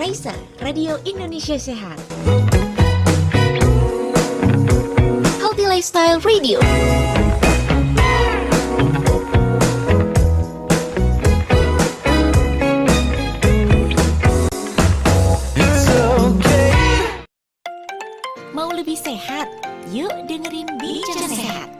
Raisa, Radio Indonesia Sehat. Healthy Lifestyle Radio. Mau lebih sehat? Yuk dengerin Bincang Sehat.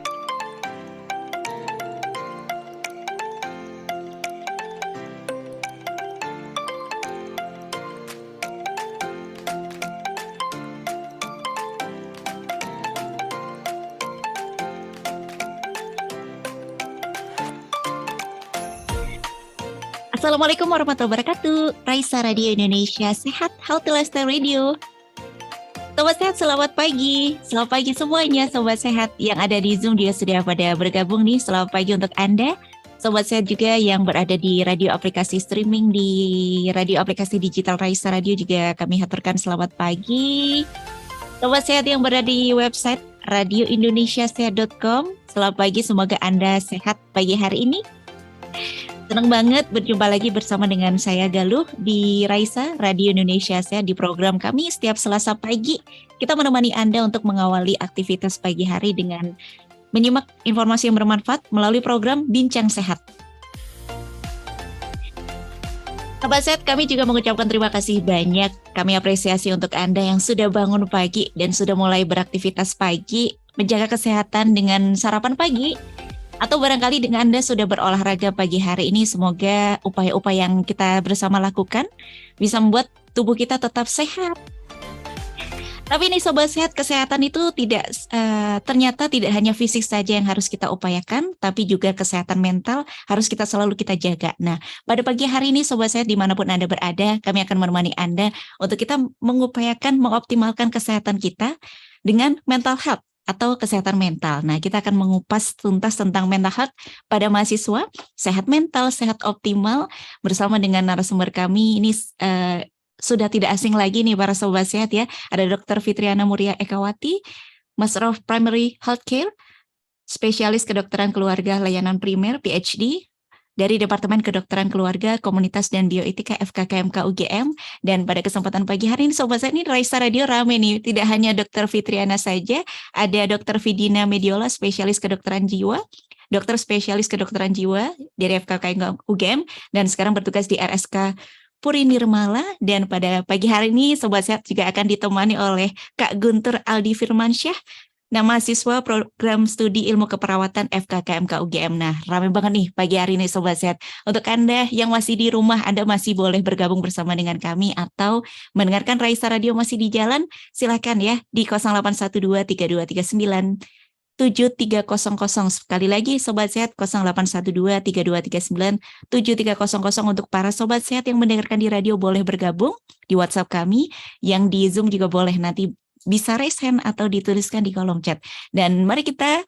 Assalamualaikum warahmatullahi wabarakatuh. Raisa Radio Indonesia Sehat, Healthy Lifestyle Radio. Sobat Sehat, selamat pagi. Selamat pagi semuanya, Sobat Sehat yang ada di Zoom juga sudah pada bergabung nih. Selamat pagi untuk Anda. Sobat Sehat juga yang berada di radio aplikasi streaming, di radio aplikasi digital Raisa Radio juga kami haturkan selamat pagi. Sobat Sehat yang berada di website radioindonesiasehat.com, selamat pagi, semoga Anda sehat pagi hari ini. Senang banget berjumpa lagi bersama dengan saya Galuh di Raisa Radio Indonesia Sehat di program kami setiap Selasa pagi. Kita menemani Anda untuk mengawali aktivitas pagi hari dengan menyimak informasi yang bermanfaat melalui program Bincang Sehat. Sahabat Sehat, kami juga mengucapkan terima kasih banyak. Kami apresiasi untuk Anda yang sudah bangun pagi dan sudah mulai beraktivitas pagi, menjaga kesehatan dengan sarapan pagi. Atau barangkali dengan Anda sudah berolahraga pagi hari ini, semoga upaya-upaya yang kita bersama lakukan bisa membuat tubuh kita tetap sehat. Tapi ini Sobat Sehat, kesehatan itu ternyata tidak hanya fisik saja yang harus kita upayakan, tapi juga kesehatan mental harus selalu kita jaga. Nah, pada pagi hari ini Sobat Sehat dimanapun Anda berada, kami akan menemani Anda untuk kita mengoptimalkan kesehatan kita dengan mental health atau kesehatan mental. Nah, kita akan mengupas tuntas tentang mental health pada mahasiswa, sehat mental, sehat optimal, bersama dengan narasumber kami. Ini sudah tidak asing lagi nih para Sobat Sehat ya. Ada Dr. Fitriana Muria Ekawati, Master of Primary Healthcare, spesialis kedokteran keluarga layanan primer, PhD, dari Departemen Kedokteran Keluarga, Komunitas dan Bioetika FKKMK UGM. Dan pada kesempatan pagi hari ini Sobat Sehat, ini Raisa Radio rame nih. Tidak hanya Dr. Fitriana saja, ada Dr. Vidina Mediola, spesialis kedokteran jiwa, dokter spesialis kedokteran jiwa dari FKKMK UGM, dan sekarang bertugas di RSK Puri Nirmala. Dan pada pagi hari ini Sobat Sehat juga akan ditemani oleh Kak Guntur Aldi Firmansyah, mahasiswa program studi ilmu keperawatan FKKMK UGM. Nah, ramai banget nih pagi hari ini Sobat Sehat. Untuk Anda yang masih di rumah, Anda masih boleh bergabung bersama dengan kami atau mendengarkan Raisa Radio masih di jalan, silakan ya di 0812-3239-7300. Sekali lagi Sobat Sehat, 0812-3239-7300. Untuk para Sobat Sehat yang mendengarkan di radio boleh bergabung di WhatsApp kami, yang di Zoom juga boleh nanti bisa raise hand atau dituliskan di kolom chat. Dan mari kita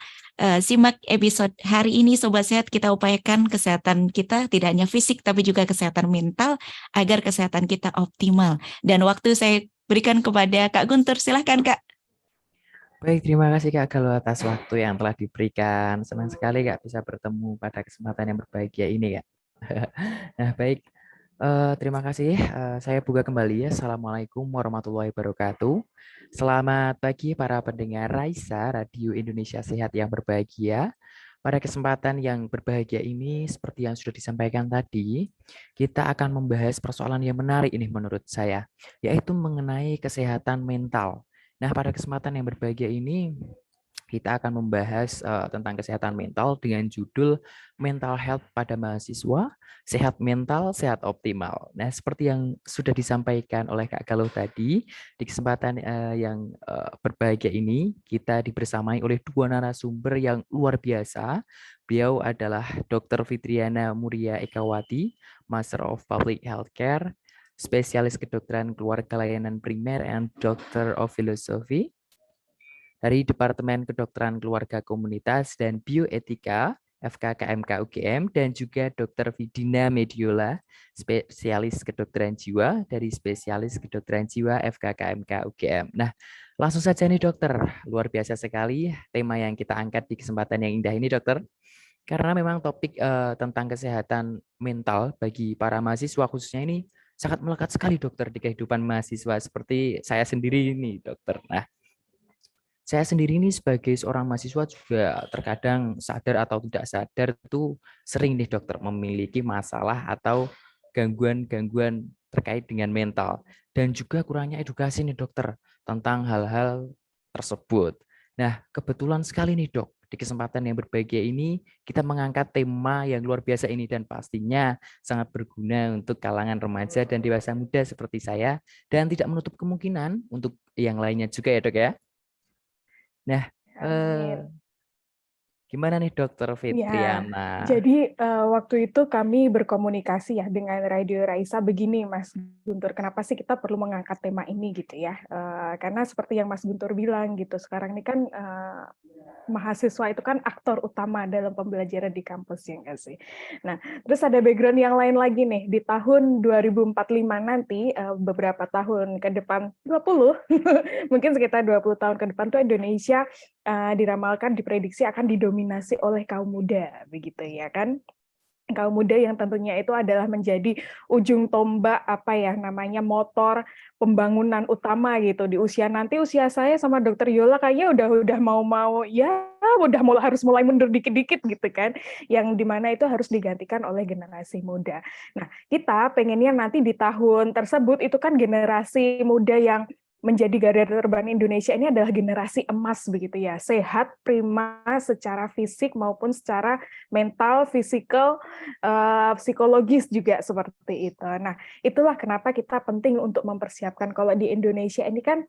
simak episode hari ini Sobat Sehat. Kita upayakan kesehatan kita tidak hanya fisik tapi juga kesehatan mental agar kesehatan kita optimal. Dan waktu saya berikan kepada Kak Guntur, silahkan Kak. Baik, terima kasih Kak Galuh atas waktu yang telah diberikan. Senang sekali Kak bisa bertemu pada kesempatan yang berbahagia ini Kak. Nah baik, terima kasih. Saya buka kembali ya. Assalamualaikum warahmatullahi wabarakatuh. Selamat pagi para pendengar Raisa Radio Indonesia Sehat yang berbahagia. Pada kesempatan yang berbahagia ini, seperti yang sudah disampaikan tadi, kita akan membahas persoalan yang menarik ini menurut saya, yaitu mengenai kesehatan mental. Nah, pada kesempatan yang berbahagia ini, kita akan membahas tentang kesehatan mental dengan judul Mental Health pada Mahasiswa, Sehat Mental, Sehat Optimal. Nah, seperti yang sudah disampaikan oleh Kak Galuh tadi, di kesempatan yang berbahagia ini, kita dibersamai oleh dua narasumber yang luar biasa. Beliau adalah Dr. Fitriana Muria Ekawati, Master of Public Healthcare, spesialis kedokteran keluarga layanan primer and Doctor of Philosophy dari Departemen Kedokteran Keluarga Komunitas dan Bioetika FKKMK UGM, dan juga Dr. Vidina Mediola, spesialis kedokteran jiwa dari Spesialis Kedokteran Jiwa FKKMK UGM. Nah, langsung saja nih dokter, luar biasa sekali tema yang kita angkat di kesempatan yang indah ini dokter. Karena memang topik tentang kesehatan mental bagi para mahasiswa khususnya ini sangat melekat sekali dokter di kehidupan mahasiswa seperti saya sendiri ini dokter. Nah, saya sendiri ini sebagai seorang mahasiswa juga terkadang sadar atau tidak sadar tuh sering nih dokter memiliki masalah atau gangguan-gangguan terkait dengan mental dan juga kurangnya edukasi nih dokter tentang hal-hal tersebut. Nah, kebetulan sekali nih dok, di kesempatan yang berbahagia ini kita mengangkat tema yang luar biasa ini dan pastinya sangat berguna untuk kalangan remaja dan dewasa muda seperti saya dan tidak menutup kemungkinan untuk yang lainnya juga ya dok ya. Nah, eh, Amin. gimana nih Dokter Ya, Fitriana? jadi waktu itu kami berkomunikasi ya dengan Radio Raisa begini, Mas Guntur, kenapa sih kita perlu mengangkat tema ini gitu ya? Karena seperti yang Mas Guntur bilang gitu, sekarang ini kan mahasiswa itu kan aktor utama dalam pembelajaran di kampus ya nggak sih? Nah, terus ada background yang lain lagi nih, di tahun 2045 nanti, beberapa tahun ke depan, 20, mungkin sekitar 20 tahun ke depan tuh Indonesia diramalkan, diprediksi akan didominasi oleh kaum muda, begitu ya kan? Kaum muda yang tentunya itu adalah menjadi ujung tombak apa ya namanya motor pembangunan utama gitu di usia nanti. Usia saya sama Dokter Yola kayaknya udah mau ya udah mulai harus mulai mundur dikit-dikit gitu kan, yang dimana itu harus digantikan oleh generasi muda. Nah, kita pengennya nanti di tahun tersebut itu kan generasi muda yang menjadi garda terdepan Indonesia ini adalah generasi emas begitu ya, sehat, prima secara fisik maupun secara mental, fisikal, psikologis juga seperti itu. Nah, itulah kenapa kita penting untuk mempersiapkan. Kalau di Indonesia ini kan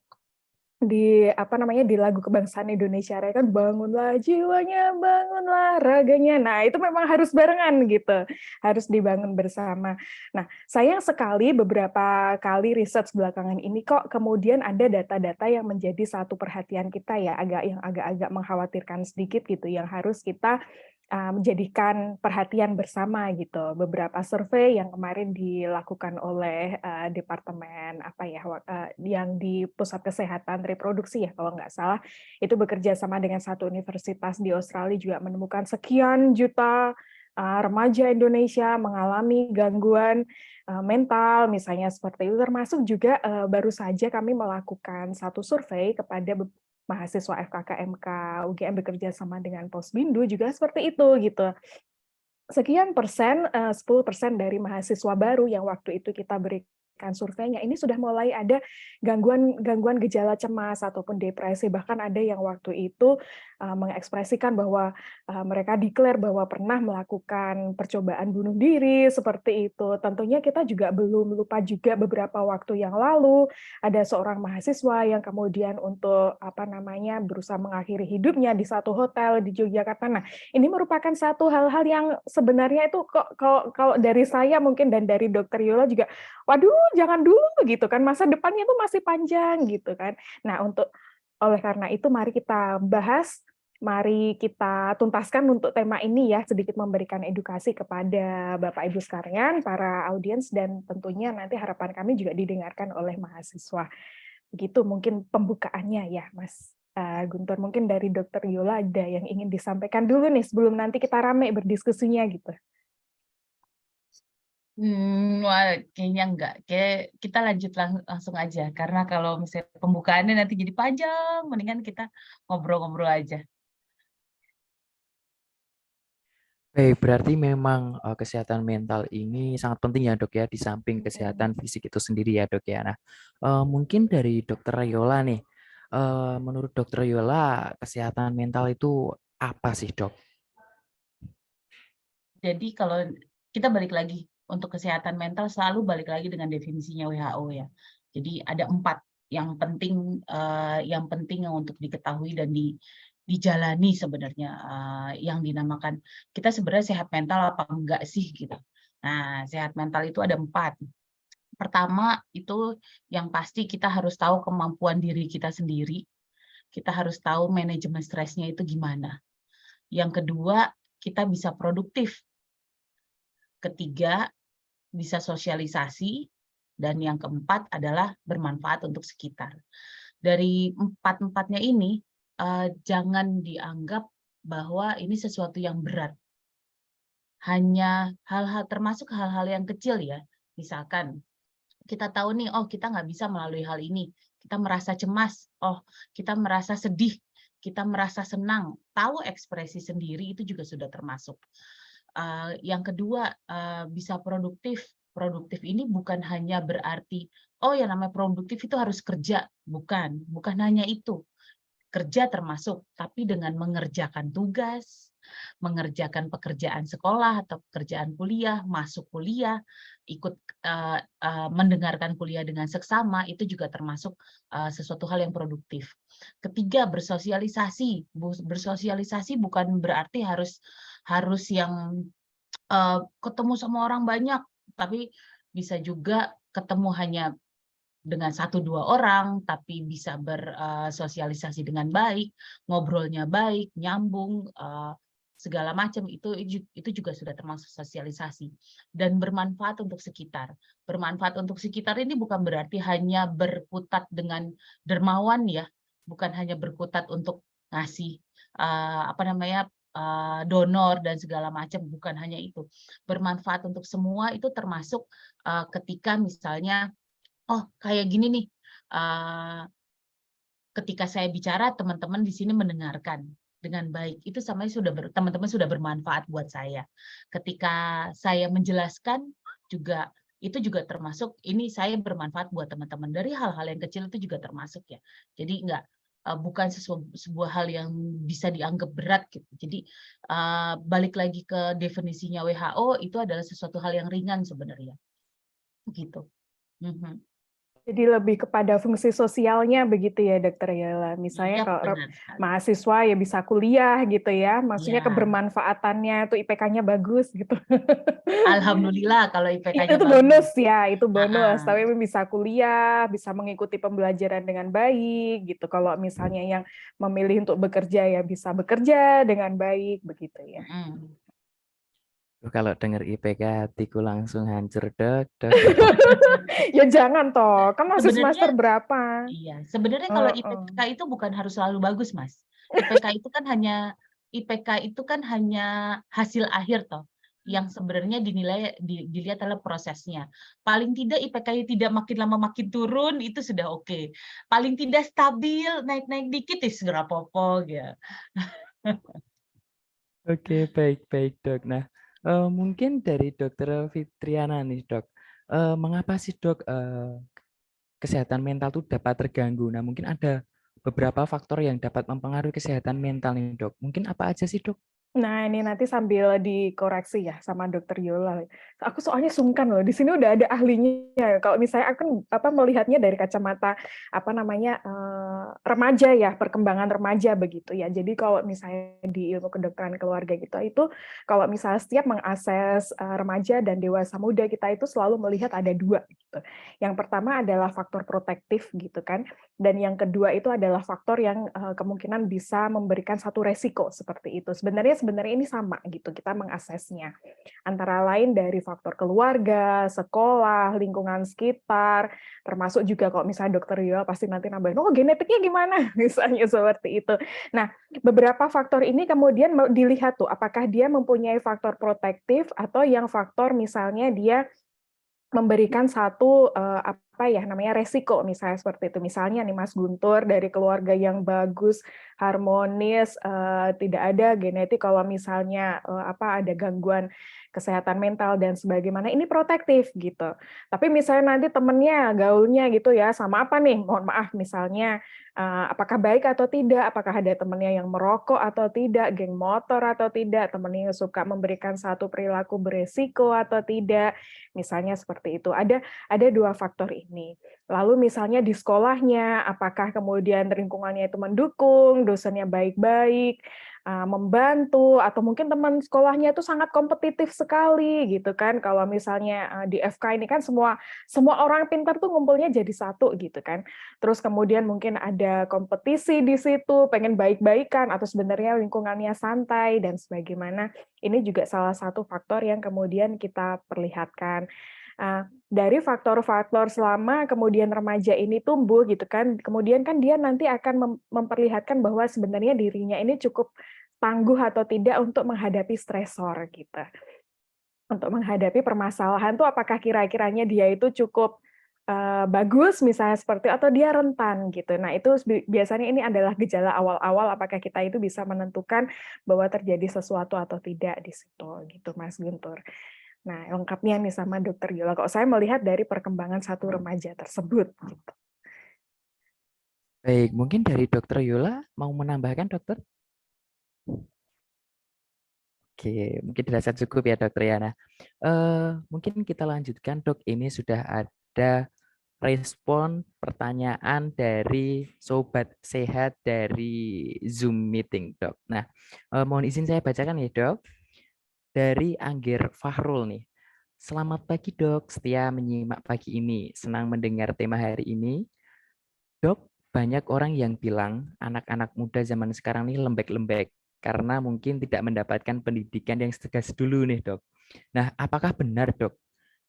di apa namanya di lagu kebangsaan Indonesia Raya kan bangunlah jiwanya, bangunlah raganya. Nah, itu memang harus barengan gitu. Harus dibangun bersama. Nah, sayang sekali beberapa kali riset belakangan ini kok kemudian ada data-data yang menjadi satu perhatian kita ya, agak-agak mengkhawatirkan sedikit gitu yang harus kita menjadikan perhatian bersama gitu. Beberapa survei yang kemarin dilakukan oleh departemen apa ya yang di Pusat Kesehatan Reproduksi ya kalau nggak salah, itu bekerja sama dengan satu universitas di Australia juga menemukan sekian juta remaja Indonesia mengalami gangguan mental misalnya seperti itu, termasuk juga baru saja kami melakukan satu survei kepada mahasiswa FKKMK UGM bekerja sama dengan Posbindu juga seperti itu gitu. Sekian persen, 10% dari mahasiswa baru yang waktu itu kita berikan surveinya, ini sudah mulai ada gangguan gejala cemas ataupun depresi, bahkan ada yang waktu itu mengekspresikan bahwa mereka declare bahwa pernah melakukan percobaan bunuh diri, seperti itu. Tentunya kita juga belum lupa juga beberapa waktu yang lalu, ada seorang mahasiswa yang kemudian untuk apa namanya berusaha mengakhiri hidupnya di satu hotel di Yogyakarta. Nah, ini merupakan satu hal-hal yang sebenarnya itu kok kalau dari saya mungkin dan dari Dokter Yola juga, waduh jangan dulu gitu kan, masa depannya itu masih panjang gitu kan. Nah, oleh karena itu mari kita bahas, mari kita tuntaskan untuk tema ini ya, sedikit memberikan edukasi kepada Bapak Ibu sekalian, para audiens, dan tentunya nanti harapan kami juga didengarkan oleh mahasiswa. Begitu mungkin pembukaannya ya, Mas Guntur. Mungkin dari Dokter Yola ada yang ingin disampaikan dulu nih sebelum nanti kita rame berdiskusinya gitu. Wah, kayaknya enggak. Kayak kita lanjut langsung aja. Karena kalau misalnya pembukaannya nanti jadi panjang, mendingan kita ngobrol-ngobrol aja. Baik, berarti memang kesehatan mental ini sangat penting ya dok ya, di samping kesehatan fisik itu sendiri ya dok ya. Nah, mungkin dari Dokter Yola nih, menurut Dokter Yola kesehatan mental itu apa sih dok? Jadi kalau kita balik lagi, untuk kesehatan mental selalu balik lagi dengan definisinya WHO ya. Jadi ada 4 yang penting untuk diketahui dan dijalani sebenarnya, yang dinamakan kita sebenarnya sehat mental apa enggak sih gitu. Nah, sehat mental itu ada 4. Pertama itu yang pasti kita harus tahu kemampuan diri kita sendiri. Kita harus tahu manajemen stresnya itu gimana. Yang kedua, kita bisa produktif. Ketiga, bisa sosialisasi. Dan yang keempat adalah bermanfaat untuk sekitar. Dari 4-4-nya ini, jangan dianggap bahwa ini sesuatu yang berat. Hanya hal-hal termasuk hal-hal yang kecil ya. Misalkan Kita tahu nih, oh kita nggak bisa melalui hal ini. Kita merasa cemas, oh kita merasa sedih, kita merasa senang. Tahu ekspresi sendiri itu juga sudah termasuk. Yang kedua, bisa produktif. Produktif ini bukan hanya berarti, oh yang namanya produktif itu harus kerja. Bukan hanya itu. Kerja termasuk, tapi dengan mengerjakan tugas, mengerjakan pekerjaan sekolah atau pekerjaan kuliah, masuk kuliah, ikut mendengarkan kuliah dengan seksama, itu juga termasuk sesuatu hal yang produktif. Ketiga, bersosialisasi. Bersosialisasi bukan berarti harus yang ketemu sama orang banyak, tapi bisa juga ketemu hanya dengan 1-2 orang, tapi bisa bersosialisasi dengan baik, ngobrolnya baik, nyambung, segala macam, itu juga sudah termasuk sosialisasi. Dan bermanfaat untuk sekitar. Bermanfaat untuk sekitar ini bukan berarti hanya berkutat dengan dermawan ya, bukan hanya berkutat untuk ngasih donor dan segala macam, bukan hanya itu. Bermanfaat untuk semua itu termasuk ketika misalnya, oh, kayak gini nih, ketika saya bicara, teman-teman di sini mendengarkan dengan baik. Itu teman-teman sudah bermanfaat buat saya. Ketika saya menjelaskan juga, itu juga termasuk, ini saya bermanfaat buat teman-teman. Dari hal-hal yang kecil itu juga termasuk ya. Jadi bukan sebuah hal yang bisa dianggap berat gitu. Jadi balik lagi ke definisinya WHO, itu adalah sesuatu hal yang ringan sebenarnya. Gitu. Jadi lebih kepada fungsi sosialnya begitu ya, Dokter Yola. Misalnya Iya, kalau benar sekali. mahasiswa ya bisa kuliah gitu ya, maksudnya Iya. kebermanfaatannya itu IPK-nya bagus gitu. Alhamdulillah kalau IPK-nya Itu bagus. bonus ya, itu bonus. Ah, Tapi bisa kuliah, bisa mengikuti pembelajaran dengan baik gitu. Kalau misalnya yang memilih untuk bekerja ya bisa bekerja dengan baik begitu ya. Kalau dengar IPK hatiku langsung hancur, Dok. Ya jangan toh, kan masih Sebenarnya semester berapa? iya, sebenarnya kalau IPK itu bukan harus selalu bagus, Mas. IPK itu kan hanya hasil akhir toh, yang sebenarnya dilihat adalah prosesnya. Paling tidak IPK-nya tidak makin lama makin turun, itu sudah oke. Paling tidak stabil, naik-naik dikit ya segera popo ya. Oke, baik, Dok. Nah, mungkin dari Dokter Fitriana nih, Dok. Mengapa sih, Dok, kesehatan mental itu dapat terganggu? Nah, mungkin ada beberapa faktor yang dapat mempengaruhi kesehatan mental nih, Dok. Mungkin apa aja sih, Dok? Nah, ini nanti sambil dikoreksi ya sama Dokter Yola. Aku soalnya sungkan loh, di sini udah ada ahlinya. Kalau misalnya aku melihatnya dari kacamata remaja ya, perkembangan remaja begitu ya. Jadi kalau misalnya di ilmu kedokteran keluarga itu kalau misalnya setiap mengakses remaja dan dewasa muda, kita itu selalu melihat ada 2 gitu. Yang pertama adalah faktor protektif gitu kan. Dan yang kedua itu adalah faktor yang kemungkinan bisa memberikan satu resiko seperti itu. Sebenarnya ini sama gitu, kita mengaksesnya. Antara lain dari faktor keluarga, sekolah, lingkungan sekitar, termasuk juga kalau misalnya Dokter Yola pasti nanti nambahin, oh genetiknya gimana? Misalnya seperti itu. Nah, beberapa faktor ini kemudian dilihat tuh, apakah dia mempunyai faktor protektif atau yang faktor misalnya dia memberikan satu resiko misalnya seperti itu. Misalnya nih Mas Guntur dari keluarga yang bagus, harmonis, tidak ada genetik kalau misalnya ada gangguan kesehatan mental dan sebagaimana, ini protektif gitu. Tapi misalnya nanti temennya, gaulnya gitu ya, sama apa nih? Mohon maaf misalnya apakah baik atau tidak, apakah ada temennya yang merokok atau tidak, geng motor atau tidak, temennya yang suka memberikan satu perilaku beresiko atau tidak, misalnya seperti itu. Ada 2 faktor ini. Lalu misalnya di sekolahnya, apakah kemudian lingkungannya itu mendukung, dosennya baik-baik, membantu, atau mungkin teman sekolahnya itu sangat kompetitif sekali gitu kan. Kalau misalnya di FK ini kan semua orang pintar tuh ngumpulnya jadi satu gitu kan. Terus kemudian mungkin ada kompetisi di situ, pengen baik-baikan, atau sebenarnya lingkungannya santai dan sebagaimana. Ini juga salah satu faktor yang kemudian kita perlihatkan. Dari faktor-faktor selama kemudian remaja ini tumbuh gitu kan, kemudian kan dia nanti akan memperlihatkan bahwa sebenarnya dirinya ini cukup tangguh atau tidak untuk menghadapi stresor gitu. Untuk menghadapi permasalahan tuh apakah kira-kiranya dia itu cukup bagus misalnya seperti atau dia rentan gitu. Nah, itu biasanya ini adalah gejala awal-awal apakah kita itu bisa menentukan bahwa terjadi sesuatu atau tidak di situ gitu Mas Guntur. Nah, lengkapnya nih sama Dokter Yola. Kok saya melihat dari perkembangan satu remaja tersebut gitu. Baik, mungkin dari Dokter Yola mau menambahkan, Dokter? Oke, mungkin dirasa cukup ya, Dokter Yana. Mungkin kita lanjutkan, Dok. Ini sudah ada respon pertanyaan dari Sobat Sehat dari Zoom Meeting, Dok. Nah, mohon izin saya bacakan ya, Dok. Dari Angger Fahrul nih. Selamat pagi, Dok. Setia menyimak pagi ini. Senang mendengar tema hari ini. Dok, banyak orang yang bilang anak-anak muda zaman sekarang nih lembek-lembek karena mungkin tidak mendapatkan pendidikan yang setegas dulu nih, Dok. Nah, apakah benar, Dok?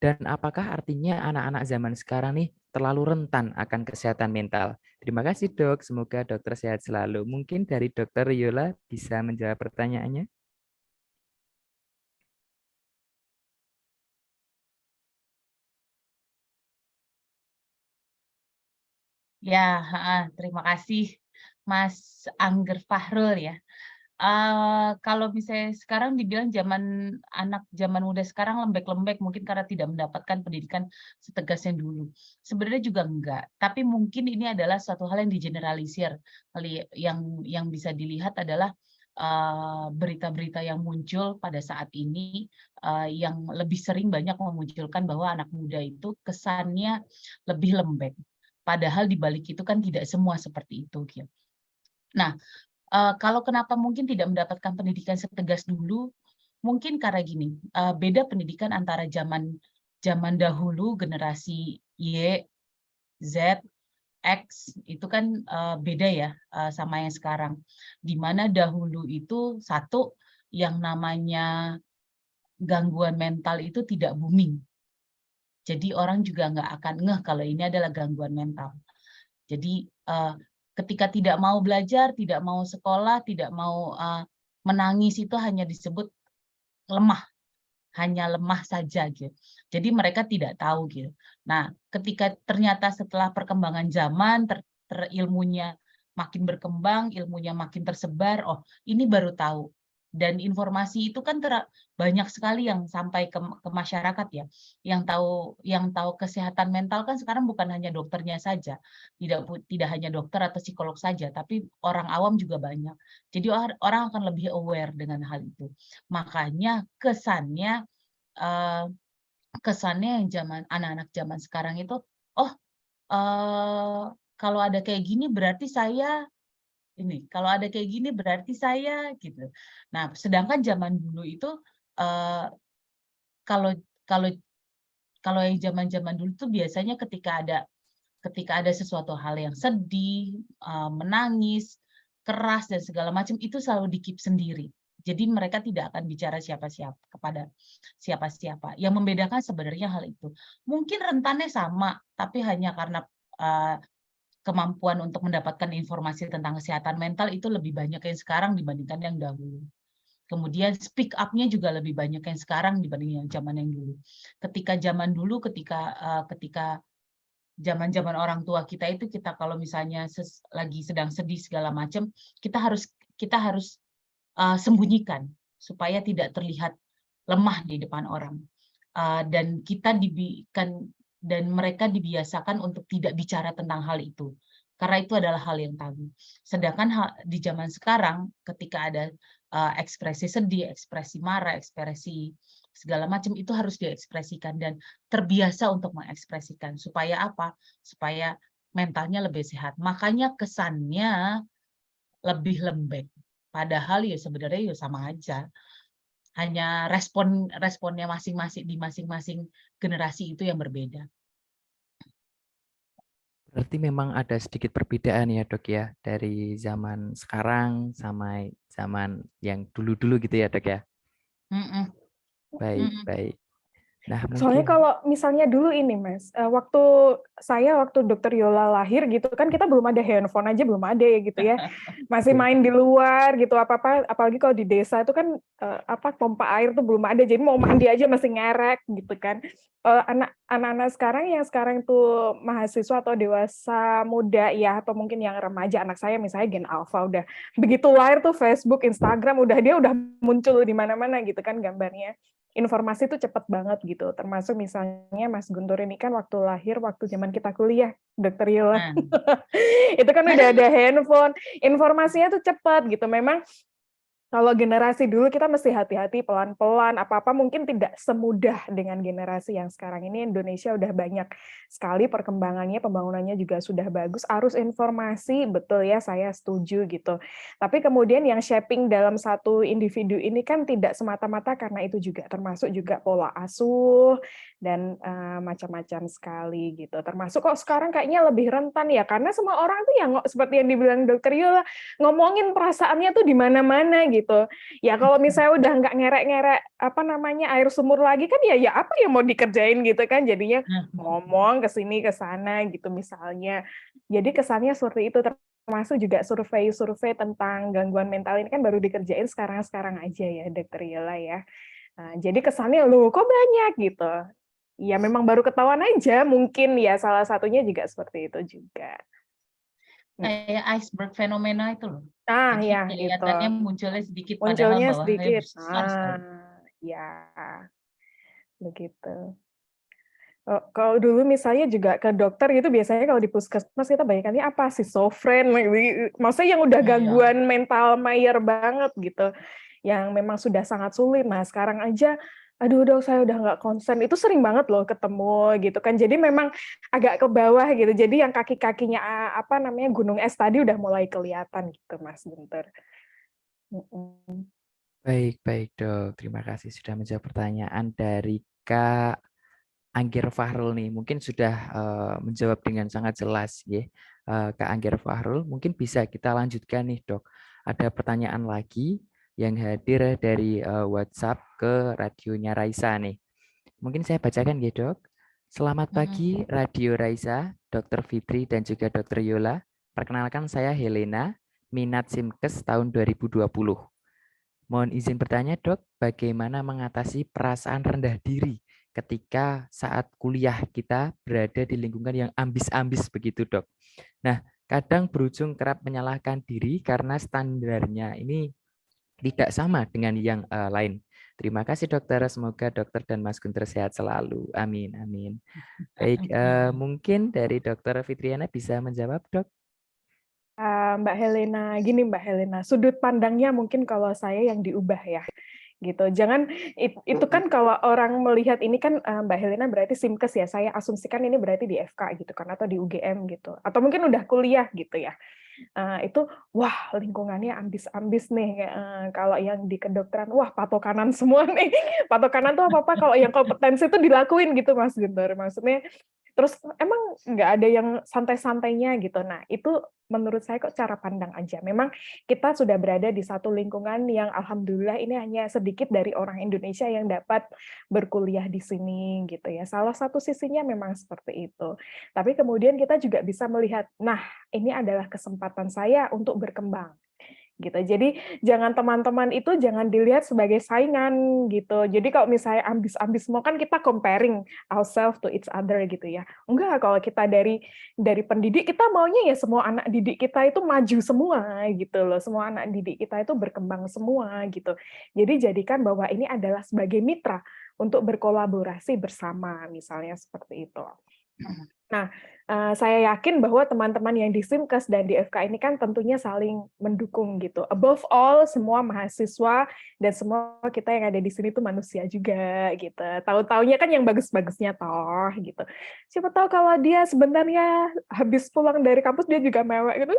Dan apakah artinya anak-anak zaman sekarang nih terlalu rentan akan kesehatan mental? Terima kasih, Dok. Semoga dokter sehat selalu. Mungkin dari Dokter Yola bisa menjawab pertanyaannya. Ya, terima kasih Mas Angger Fahrul ya. Kalau misalnya sekarang dibilang anak zaman muda sekarang lembek-lembek mungkin karena tidak mendapatkan pendidikan setegas yang dulu. Sebenarnya juga enggak, tapi mungkin ini adalah suatu hal yang digeneralisir. Yang bisa dilihat adalah berita-berita yang muncul pada saat ini yang lebih sering banyak memunculkan bahwa anak muda itu kesannya lebih lembek. Padahal di balik itu kan tidak semua seperti itu, gitu. Nah, kalau kenapa mungkin tidak mendapatkan pendidikan setegas dulu, mungkin karena gini, beda pendidikan antara zaman dahulu generasi Y, Z, X itu kan beda ya sama yang sekarang. Di mana dahulu itu satu yang namanya gangguan mental itu tidak booming. Jadi orang juga nggak akan ngeh kalau ini adalah gangguan mental. Jadi ketika tidak mau belajar, tidak mau sekolah, tidak mau menangis itu hanya disebut lemah, hanya lemah saja gitu. Jadi mereka tidak tahu gitu. Nah, ketika ternyata setelah perkembangan zaman, ilmunya makin berkembang, ilmunya makin tersebar, oh ini baru tahu. Dan informasi itu kan banyak sekali yang sampai ke masyarakat ya. Yang tahu kesehatan mental kan sekarang bukan hanya dokternya saja, tidak hanya dokter atau psikolog saja, tapi orang awam juga banyak. Jadi orang akan lebih aware dengan hal itu. Makanya kesannya yang anak-anak zaman sekarang itu, oh kalau ada kayak gini berarti saya ini, kalau ada kayak gini berarti saya gitu. Nah, sedangkan zaman dulu itu kalau kalau kalau yang zaman-zaman dulu tuh biasanya ketika ada sesuatu hal yang sedih, menangis, keras dan segala macam itu selalu di-keep sendiri. Jadi mereka tidak akan bicara kepada siapa-siapa. Yang membedakan sebenarnya hal itu. Mungkin rentannya sama, tapi hanya karena kemampuan untuk mendapatkan informasi tentang kesehatan mental itu lebih banyak yang sekarang dibandingkan yang dahulu. Kemudian speak up-nya juga lebih banyak yang sekarang dibanding yang zaman yang dulu. Ketika zaman dulu, ketika zaman-zaman orang tua kita itu kita kalau misalnya lagi sedang sedih segala macam, kita harus sembunyikan supaya tidak terlihat lemah di depan orang. Dan mereka dibiasakan untuk tidak bicara tentang hal itu. Karena itu adalah hal yang tabu. Sedangkan di zaman sekarang ketika ada ekspresi sedih, ekspresi marah, ekspresi segala macam itu harus diekspresikan dan terbiasa untuk mengekspresikan. Supaya apa? Supaya mentalnya lebih sehat. Makanya kesannya lebih lembek. Padahal ya sebenarnya ya sama aja. Hanya responnya masing-masing di masing-masing generasi itu yang berbeda. Berarti memang ada sedikit perbedaan ya, Dok ya, dari zaman sekarang sama zaman yang dulu-dulu gitu ya, Dok ya. Mm-mm. Baik, baik. Nah, Soalnya mungkin kalau misalnya dulu ini Mas, waktu Dokter Yola lahir gitu kan kita belum ada handphone aja belum ada ya gitu ya. Masih betul. main di luar gitu apa-apa apalagi kalau di desa itu kan pompa air tuh belum ada. Jadi mau mandi aja masih ngerek gitu kan. Anak-anak sekarang yang sekarang tuh mahasiswa atau dewasa muda ya atau mungkin yang remaja anak saya misalnya Gen Alpha udah begitu lahir tuh Facebook, Instagram dia udah muncul di mana-mana gitu kan gambarnya. Informasi itu cepat banget gitu, termasuk misalnya Mas Guntur ini kan waktu lahir, waktu zaman kita kuliah, Dokter Yola, Nah, itu kan udah ada handphone, informasinya tuh cepat gitu. Memang kalau generasi dulu kita mesti hati-hati pelan-pelan, apa-apa mungkin tidak semudah dengan generasi yang sekarang ini. Indonesia udah banyak sekali perkembangannya, pembangunannya juga sudah bagus, arus informasi, betul ya, saya setuju gitu. Tapi kemudian yang shaping dalam satu individu ini kan tidak semata-mata karena itu juga, termasuk juga pola asuh, dan macam-macam sekali gitu. Termasuk kok sekarang kayaknya lebih rentan ya, karena semua orang tuh yang seperti yang dibilang Dokter Yola, ngomongin perasaannya tuh di mana-mana gitu. Ya kalau misalnya udah nggak ngerek-ngerek air sumur lagi kan ya apa yang mau dikerjain gitu kan jadinya ngomong ke sini ke sana gitu misalnya. Jadi kesannya seperti itu termasuk juga survei-survei tentang gangguan mental ini kan baru dikerjain sekarang-sekarang aja ya Dokter Yola ya. Nah, jadi kesannya loh kok banyak gitu. Ya memang baru ketahuan aja mungkin ya salah satunya juga seperti itu juga. kayak iceberg fenomena itu loh. Ah Jadi ya itu. kelihatannya munculnya sedikit padahal Munculnya bawahnya sedikit. besar sekali. Ya, begitu. Kalau dulu misalnya juga ke dokter gitu biasanya kalau di puskesmas kita banyakannya apa schizofren, maksudnya yang udah Iya. gangguan mental mayor banget gitu, yang memang sudah sangat sulit. Nah sekarang aja, aduh dok saya udah nggak konsen, itu sering banget loh ketemu gitu kan. Jadi memang agak ke bawah gitu. Jadi yang kaki-kakinya gunung es tadi udah mulai kelihatan gitu Mas Guntur. baik dok. Terima kasih sudah menjawab pertanyaan dari Kak Anggir Fahrul nih. Mungkin sudah menjawab dengan sangat jelas ya. Kak Anggir Fahrul, mungkin bisa kita lanjutkan nih dok. Ada pertanyaan lagi yang hadir dari WhatsApp ke radionya Raisa nih. Mungkin saya bacakan ya dok. Selamat pagi Radio Raisa, Dr. Fitri dan juga Dr. Yola. Perkenalkan saya Helena, minat Simkes tahun 2020. Mohon izin bertanya dok, bagaimana mengatasi perasaan rendah diri ketika saat kuliah kita berada di lingkungan yang ambis-ambis begitu dok. Nah, kadang berujung kerap menyalahkan diri karena standarnya ini tidak sama dengan yang lain. Terima kasih dokter, semoga dokter dan Mas Guntur sehat selalu. Amin, amin. Baik, mungkin dari dokter Fitriana bisa menjawab dok. Mbak Helena, gini Mbak Helena, sudut pandangnya mungkin kalau saya yang diubah ya, gitu. Jangan itu kan kalau orang melihat ini kan Mbak Helena berarti Simkes ya, saya asumsikan ini berarti di FK gitu kan atau di UGM gitu, atau mungkin udah kuliah gitu ya. Itu wah lingkungannya ambis-ambis nih. Kalau yang di kedokteran, wah patokanan semua nih. Patokanan tuh apa-apa kalau yang kompetensi itu dilakuin gitu Mas Guntur. Maksudnya terus emang nggak ada yang santai-santainya gitu. Nah, itu menurut saya kok cara pandang aja. Memang kita sudah berada di satu lingkungan yang alhamdulillah ini hanya sedikit dari orang Indonesia yang dapat berkuliah di sini gitu ya. Salah satu sisinya memang seperti itu. Tapi kemudian kita juga bisa melihat, nah ini adalah kesempatan saya untuk berkembang. Gitu. Jadi jangan teman-teman itu jangan dilihat sebagai saingan gitu. Jadi kalau misalnya ambis-ambis mau kan kita comparing ourselves to each other gitu ya. Enggak, kalau kita dari pendidik kita maunya ya semua anak didik kita itu maju semua gitu loh. Semua anak didik kita itu berkembang semua gitu. Jadi jadikan bahwa ini adalah sebagai mitra untuk berkolaborasi bersama misalnya seperti itu. Nah, saya yakin bahwa teman-teman yang di Simkes dan di FK ini kan tentunya saling mendukung gitu. Above all, semua mahasiswa dan semua kita yang ada di sini tuh manusia juga gitu. Tahu-taunya kan yang bagus-bagusnya toh gitu. Siapa tahu kalau dia sebenarnya habis pulang dari kampus dia juga mewek gitu.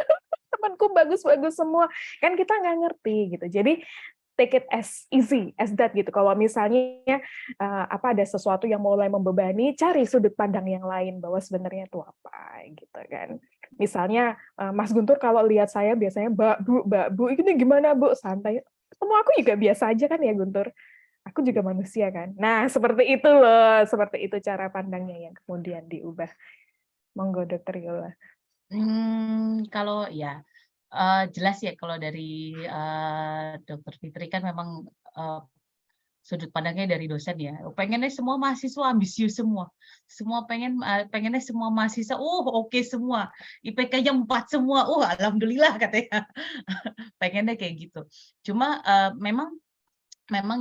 Temanku bagus-bagus semua. Kan kita nggak ngerti gitu. Jadi take it as easy as that gitu. Kalau misalnya ada sesuatu yang mulai membebani, cari sudut pandang yang lain bahwa sebenarnya itu apa gitu kan. Misalnya Mas Guntur kalau lihat saya biasanya Mbak Bu, ini gimana Bu? Santai. Ketemu aku juga biasa aja kan ya Guntur. aku juga manusia kan. Nah, seperti itu loh, seperti itu cara pandangnya yang kemudian diubah. Monggo Dokter Yola. Kalau ya jelas ya kalau dari Dokter Fitri kan memang sudut pandangnya dari dosen ya. Pengennya semua mahasiswa ambisius semua. Pengennya semua mahasiswa oke semua. IPK-nya 4 semua. Alhamdulillah katanya. Pengennya kayak gitu. Cuma memang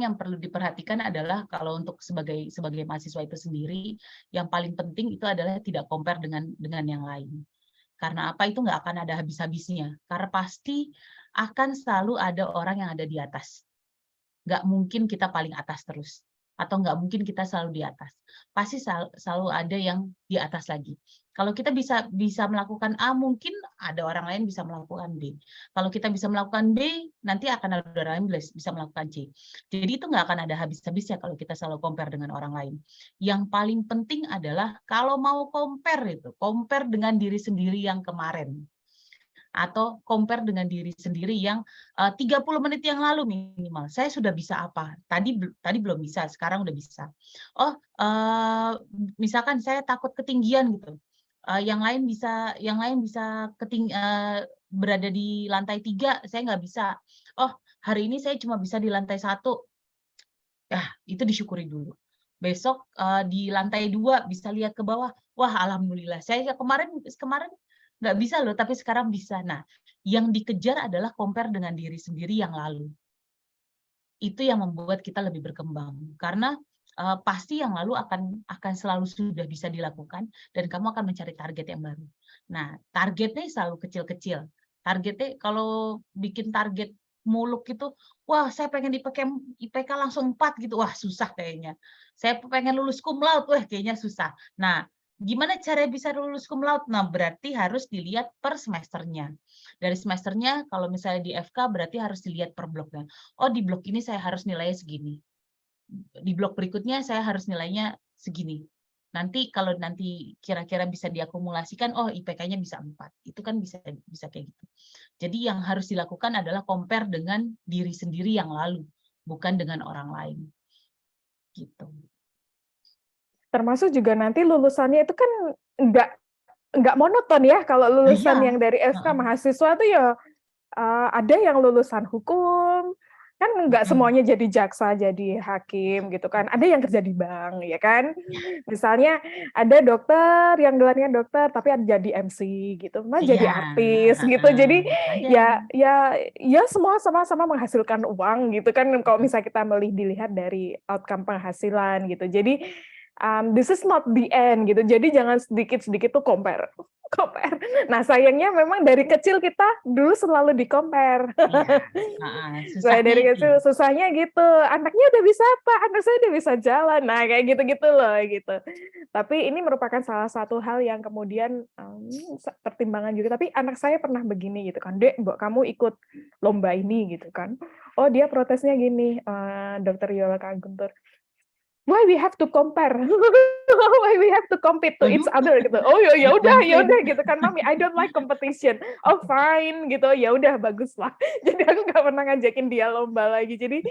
yang perlu diperhatikan adalah kalau untuk sebagai mahasiswa itu sendiri, yang paling penting itu adalah tidak compare dengan yang lain. Karena apa? Itu nggak akan ada habis-habisnya. Karena pasti akan selalu ada orang yang ada di atas. Nggak mungkin kita paling atas terus. Atau nggak mungkin kita selalu di atas. Pasti selalu ada yang di atas lagi. Kalau kita bisa melakukan A, mungkin ada orang lain bisa melakukan B. Kalau kita bisa melakukan B, nanti akan ada orang lain bisa melakukan C. Jadi itu nggak akan ada habis-habisnya kalau kita selalu compare dengan orang lain. Yang paling penting adalah kalau mau compare dengan diri sendiri yang kemarin. Atau compare dengan diri sendiri yang 30 menit yang lalu minimal. Saya sudah bisa apa? Tadi belum bisa, sekarang udah bisa. Misalkan saya takut ketinggian gitu. Yang lain bisa berada di lantai 3, saya nggak bisa. Hari ini saya cuma bisa di lantai 1. Itu disyukuri dulu. Besok di lantai 2 bisa lihat ke bawah. Wah, alhamdulillah. Saya kemarin nggak bisa loh, tapi sekarang bisa. Nah, yang dikejar adalah compare dengan diri sendiri yang lalu. Itu yang membuat kita lebih berkembang. Karena pasti yang lalu akan selalu sudah bisa dilakukan dan kamu akan mencari target yang baru. Nah, targetnya selalu kecil-kecil. Targetnya kalau bikin target muluk itu, wah saya pengen IPK langsung 4 gitu, wah susah kayaknya. Saya pengen lulus cum laude, wah kayaknya susah. Nah, gimana cara bisa lulus cum laude? Nah, berarti harus dilihat per semesternya. Dari semesternya, kalau misalnya di FK, berarti harus dilihat per bloknya. Di blok ini saya harus nilainya segini. Di blok berikutnya saya harus nilainya segini. Nanti kalau kira-kira bisa diakumulasikan, IPK-nya bisa 4. Itu kan bisa kayak gitu. Jadi yang harus dilakukan adalah compare dengan diri sendiri yang lalu, bukan dengan orang lain. Gitu. Termasuk juga nanti lulusannya itu kan nggak monoton ya, kalau lulusan yang dari FK mahasiswa tuh ya ada yang lulusan hukum, kan nggak semuanya jadi jaksa, jadi hakim gitu kan. Ada yang kerja di bank, ya kan. Misalnya ada dokter yang gelarnya dokter, tapi ada jadi MC gitu, jadi artis gitu. Jadi ya semua sama-sama menghasilkan uang gitu kan. Kalau misalnya kita dilihat dari outcome penghasilan gitu. Jadi this is not the end gitu. Jadi jangan sedikit-sedikit tuh compare. Nah sayangnya memang dari kecil kita dulu selalu di-compare. Dari kecil susahnya gitu. Anaknya udah bisa apa? Anak saya udah bisa jalan. Nah kayak gitu-gitu loh gitu. Tapi ini merupakan salah satu hal yang kemudian pertimbangan juga. Tapi anak saya pernah begini gitu kan. Dek, Mbak, kamu ikut lomba ini gitu kan. Dia protesnya gini, Dokter Yola Kak Guntur. Why we have to compare? Why we have to compete to each other gitu. Ya udah gitu kan, Mami, I don't like competition. Fine gitu. Ya udah bagus lah. Jadi aku nggak pernah ngajakin dia lomba lagi. Jadi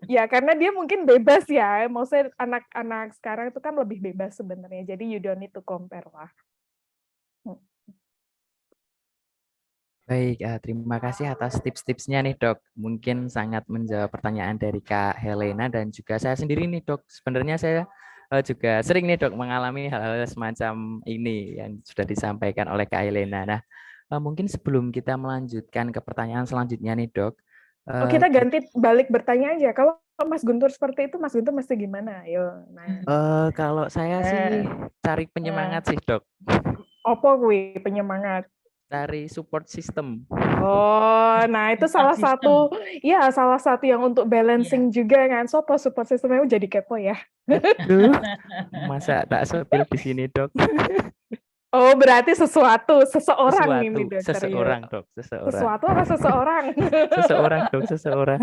ya karena dia mungkin bebas ya. Maksudnya anak-anak sekarang itu kan lebih bebas sebenarnya. Jadi you don't need to compare lah. Baik, terima kasih atas tips-tipsnya nih dok. Mungkin sangat menjawab pertanyaan dari Kak Helena dan juga saya sendiri nih dok. Sebenarnya saya juga sering nih dok mengalami hal-hal semacam ini yang sudah disampaikan oleh Kak Helena. Nah, mungkin sebelum kita melanjutkan ke pertanyaan selanjutnya nih dok. Kita ganti balik bertanya aja. Kalau Mas Guntur seperti itu, Mas Guntur mesti gimana? Ayo. Kalau saya sih cari penyemangat sih dok. Apa kuwi penyemangat? Cari support system. Nah itu salah satu yang untuk balancing juga kan. Support systemnya jadi kepo ya. Masa tak sepil di sini dok? Berarti seseorang ini dokter. Seseorang dok, seseorang. Sesuatu apa seseorang? Seseorang dok, seseorang.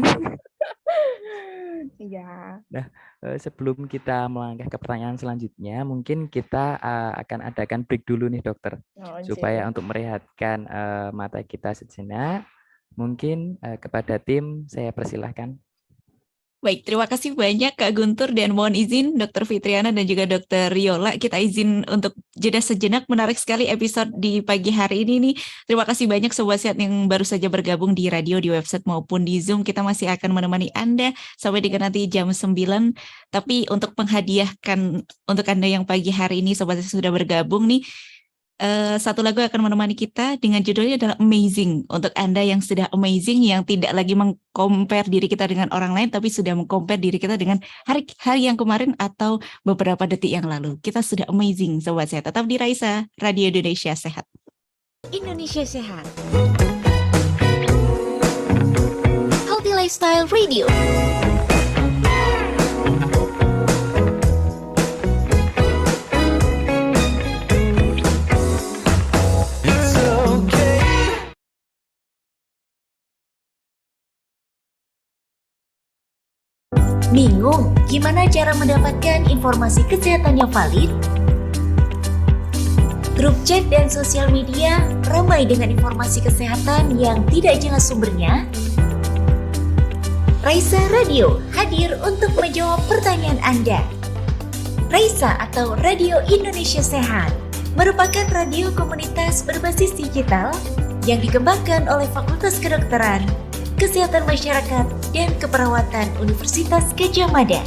Iya. Nah, sebelum kita melangkah ke pertanyaan selanjutnya, mungkin kita akan adakan break dulu nih dokter, supaya untuk merehatkan mata kita sejenak. Mungkin kepada tim saya persilahkan. Baik, terima kasih banyak Kak Guntur dan mohon izin Dr. Fitriana dan juga Dr. Yola. Kita izin untuk jeda sejenak. Menarik sekali episode di pagi hari ini nih. Terima kasih banyak Sobat Sehat yang baru saja bergabung di radio, di website maupun di Zoom. Kita masih akan menemani Anda sampai dengan nanti jam 9. Tapi untuk menghadiahkan untuk Anda yang pagi hari ini Sobat Sehat sudah bergabung nih, satu lagu akan menemani kita dengan judulnya adalah Amazing. Untuk Anda yang sudah amazing, yang tidak lagi meng-compare diri kita dengan orang lain, tapi sudah meng-compare diri kita dengan hari yang kemarin atau beberapa detik yang lalu. Kita sudah amazing, Sobat Sehat. Tetap di Raisa, Radio Indonesia Sehat. Indonesia Sehat. Healthy Lifestyle Radio. Bingung gimana cara mendapatkan informasi kesehatan yang valid? Grup chat dan sosial media ramai dengan informasi kesehatan yang tidak jelas sumbernya. Raisa Radio hadir untuk menjawab pertanyaan Anda. Raisa atau Radio Indonesia Sehat merupakan radio komunitas berbasis digital yang dikembangkan oleh Fakultas Kedokteran, Kesehatan Masyarakat, dan Keperawatan Universitas Gadjah Mada.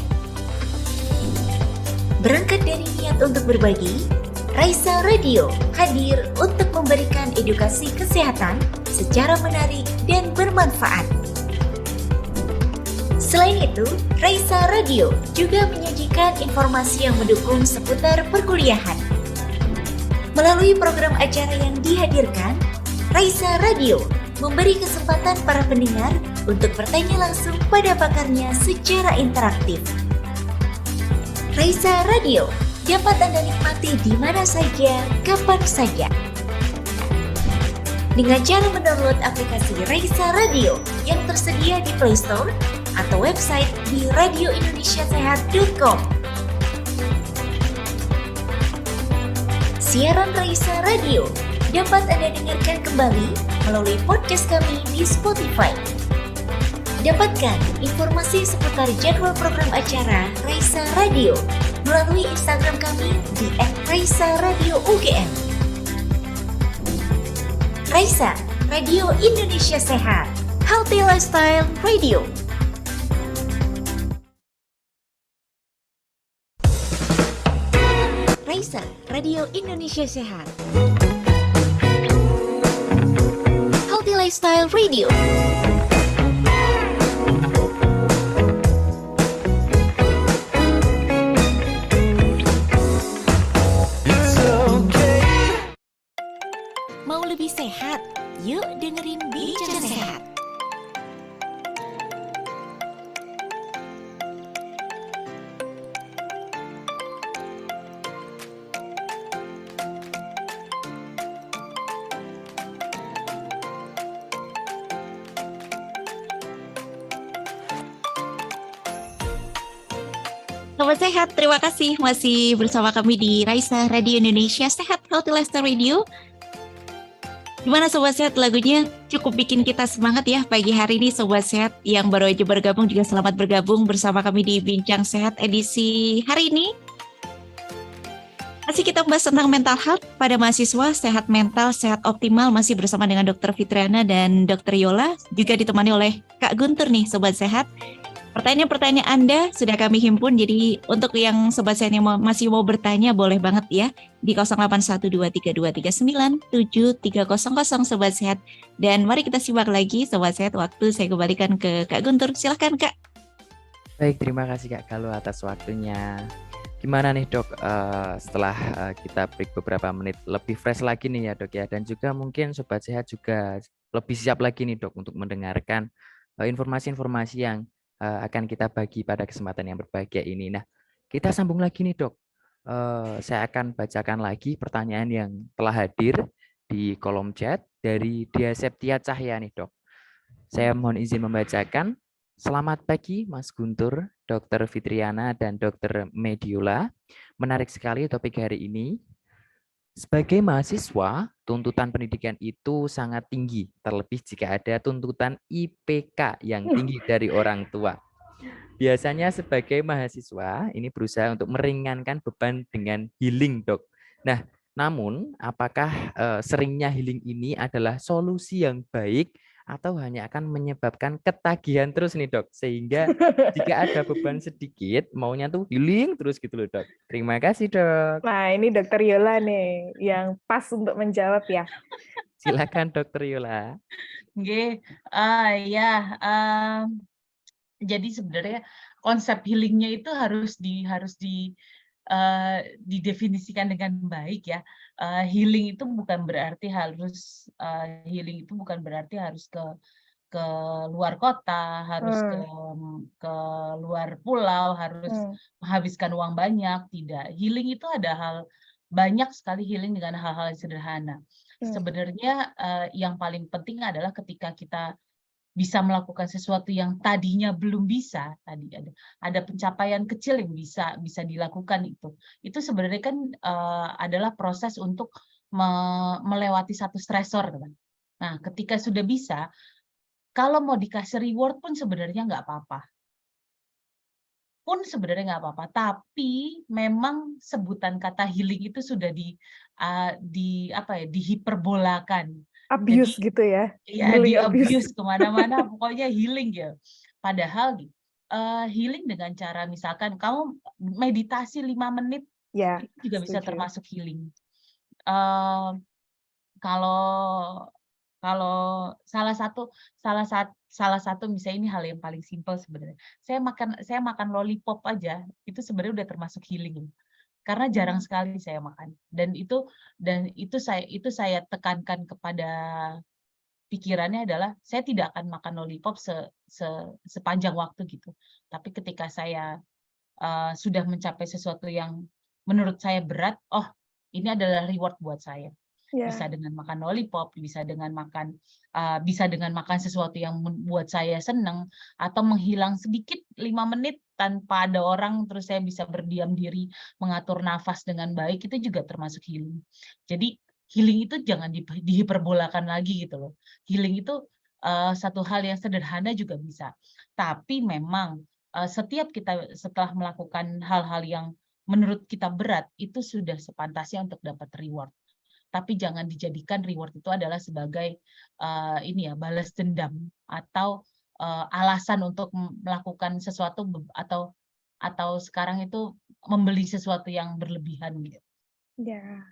Berangkat dari niat untuk berbagi, Raisa Radio hadir untuk memberikan edukasi kesehatan secara menarik dan bermanfaat. Selain itu, Raisa Radio juga menyajikan informasi yang mendukung seputar perkuliahan. Melalui program acara yang dihadirkan, Raisa Radio memberi kesempatan para pendengar untuk bertanya langsung pada pakarnya secara interaktif. Raisa Radio dapat Anda nikmati di mana saja, kapan saja. Dengan cara mendownload aplikasi Raisa Radio yang tersedia di Play Store atau website di radioindonesiasehat.com. Siaran Raisa Radio dapat Anda dengarkan kembali melalui podcast kami di Spotify. Dapatkan informasi seputar jadwal program acara Raisa Radio melalui Instagram kami di @raisa_radio_ugm. Raisa, Radio Indonesia Sehat, Healthy Lifestyle Radio. Raisa, Radio Indonesia Sehat, Healthy Lifestyle Radio. Mau lebih sehat? Yuk dengerin Bincang Sehat. Sobat Sehat, terima kasih masih bersama kami di Raisa Radio Indonesia Sehat, Healthy Lifestyle Radio. Gimana Sobat Sehat, lagunya cukup bikin kita semangat ya pagi hari ini. Sobat Sehat yang baru aja bergabung juga selamat bergabung bersama kami di Bincang Sehat edisi hari ini. Masih kita membahas tentang mental health pada mahasiswa, sehat mental, sehat optimal, masih bersama dengan Dr. Fitriana dan Dr. Yola, juga ditemani oleh Kak Guntur nih Sobat Sehat. Pertanyaan-pertanyaan Anda sudah kami himpun, jadi untuk yang Sobat Sehat yang masih mau bertanya boleh banget ya di 081232397300 Sobat Sehat. Dan mari kita simak lagi Sobat Sehat, waktu saya kembalikan ke Kak Guntur, silahkan Kak. Baik, terima kasih Kak Galuh atas waktunya. Gimana nih Dok, setelah kita break beberapa menit, lebih fresh lagi nih ya Dok ya, dan juga mungkin Sobat Sehat juga lebih siap lagi nih Dok untuk mendengarkan informasi-informasi yang akan kita bagi pada kesempatan yang berbahagia ini. Nah, kita sambung lagi nih Dok. Saya akan bacakan lagi pertanyaan yang telah hadir di kolom chat dari Dia Septia Cahya nih Dok. Saya mohon izin membacakan. Selamat pagi Mas Guntur, Dr. Fitriana, dan Dr. Mediola. Menarik sekali topik hari ini. Sebagai mahasiswa, tuntutan pendidikan itu sangat tinggi, terlebih jika ada tuntutan IPK yang tinggi dari orang tua. Biasanya sebagai mahasiswa ini berusaha untuk meringankan beban dengan healing, Dok. Nah, namun apakah seringnya healing ini adalah solusi yang baik atau hanya akan menyebabkan ketagihan terus nih, Dok? Sehingga jika ada beban sedikit, maunya tuh healing terus gitu loh, Dok. Terima kasih, Dok. Nah, ini Dokter Yola nih yang pas untuk menjawab ya. Silakan, Dokter Yola. Nggih, ya, jadi sebenarnya konsep healing-nya itu harus didefinisikan dengan baik ya. Healing itu bukan berarti harus ke luar kota, harus ke luar pulau, harus menghabiskan uang banyak, tidak. Healing itu ada banyak sekali healing dengan hal-hal yang sederhana. Sebenarnya yang paling penting adalah ketika kita bisa melakukan sesuatu yang tadinya belum bisa, tadi ada pencapaian kecil yang bisa dilakukan itu sebenarnya kan adalah proses untuk melewati satu stresor, kan. Nah, ketika sudah bisa, kalau mau dikasih reward pun sebenarnya nggak apa-apa. Tapi memang sebutan kata healing itu sudah dihiperbolakan. Abuse Jadi gitu ya. ya Healing di-abuse kemana-mana, pokoknya healing ya. Padahal healing dengan cara misalkan kamu meditasi 5 menit, Ya, itu juga bisa setuju. termasuk healing. Eh, Kalau kalau salah satu misalnya ini hal yang paling simpel sebenarnya. Saya makan lollipop aja, itu sebenarnya udah termasuk healing. Karena jarang sekali saya makan. Dan itu saya tekankan kepada pikirannya adalah saya tidak akan makan lollipop sepanjang waktu gitu. Tapi ketika saya sudah mencapai sesuatu yang menurut saya berat, oh ini adalah reward buat saya. Bisa Ya. dengan makan lollipop, bisa dengan makan sesuatu yang membuat saya senang, atau menghilang sedikit 5 menit tanpa ada orang, terus saya bisa berdiam diri, mengatur nafas dengan baik, itu juga termasuk healing. Jadi healing itu jangan dihiperbolakan lagi gitu loh. Healing itu satu hal yang sederhana juga bisa. Tapi memang setiap kita setelah melakukan hal-hal yang menurut kita berat, itu sudah sepantasnya untuk dapat reward. Tapi jangan dijadikan reward itu adalah sebagai balas dendam atau alasan untuk melakukan sesuatu atau sekarang itu membeli sesuatu yang berlebihan gitu. Ya.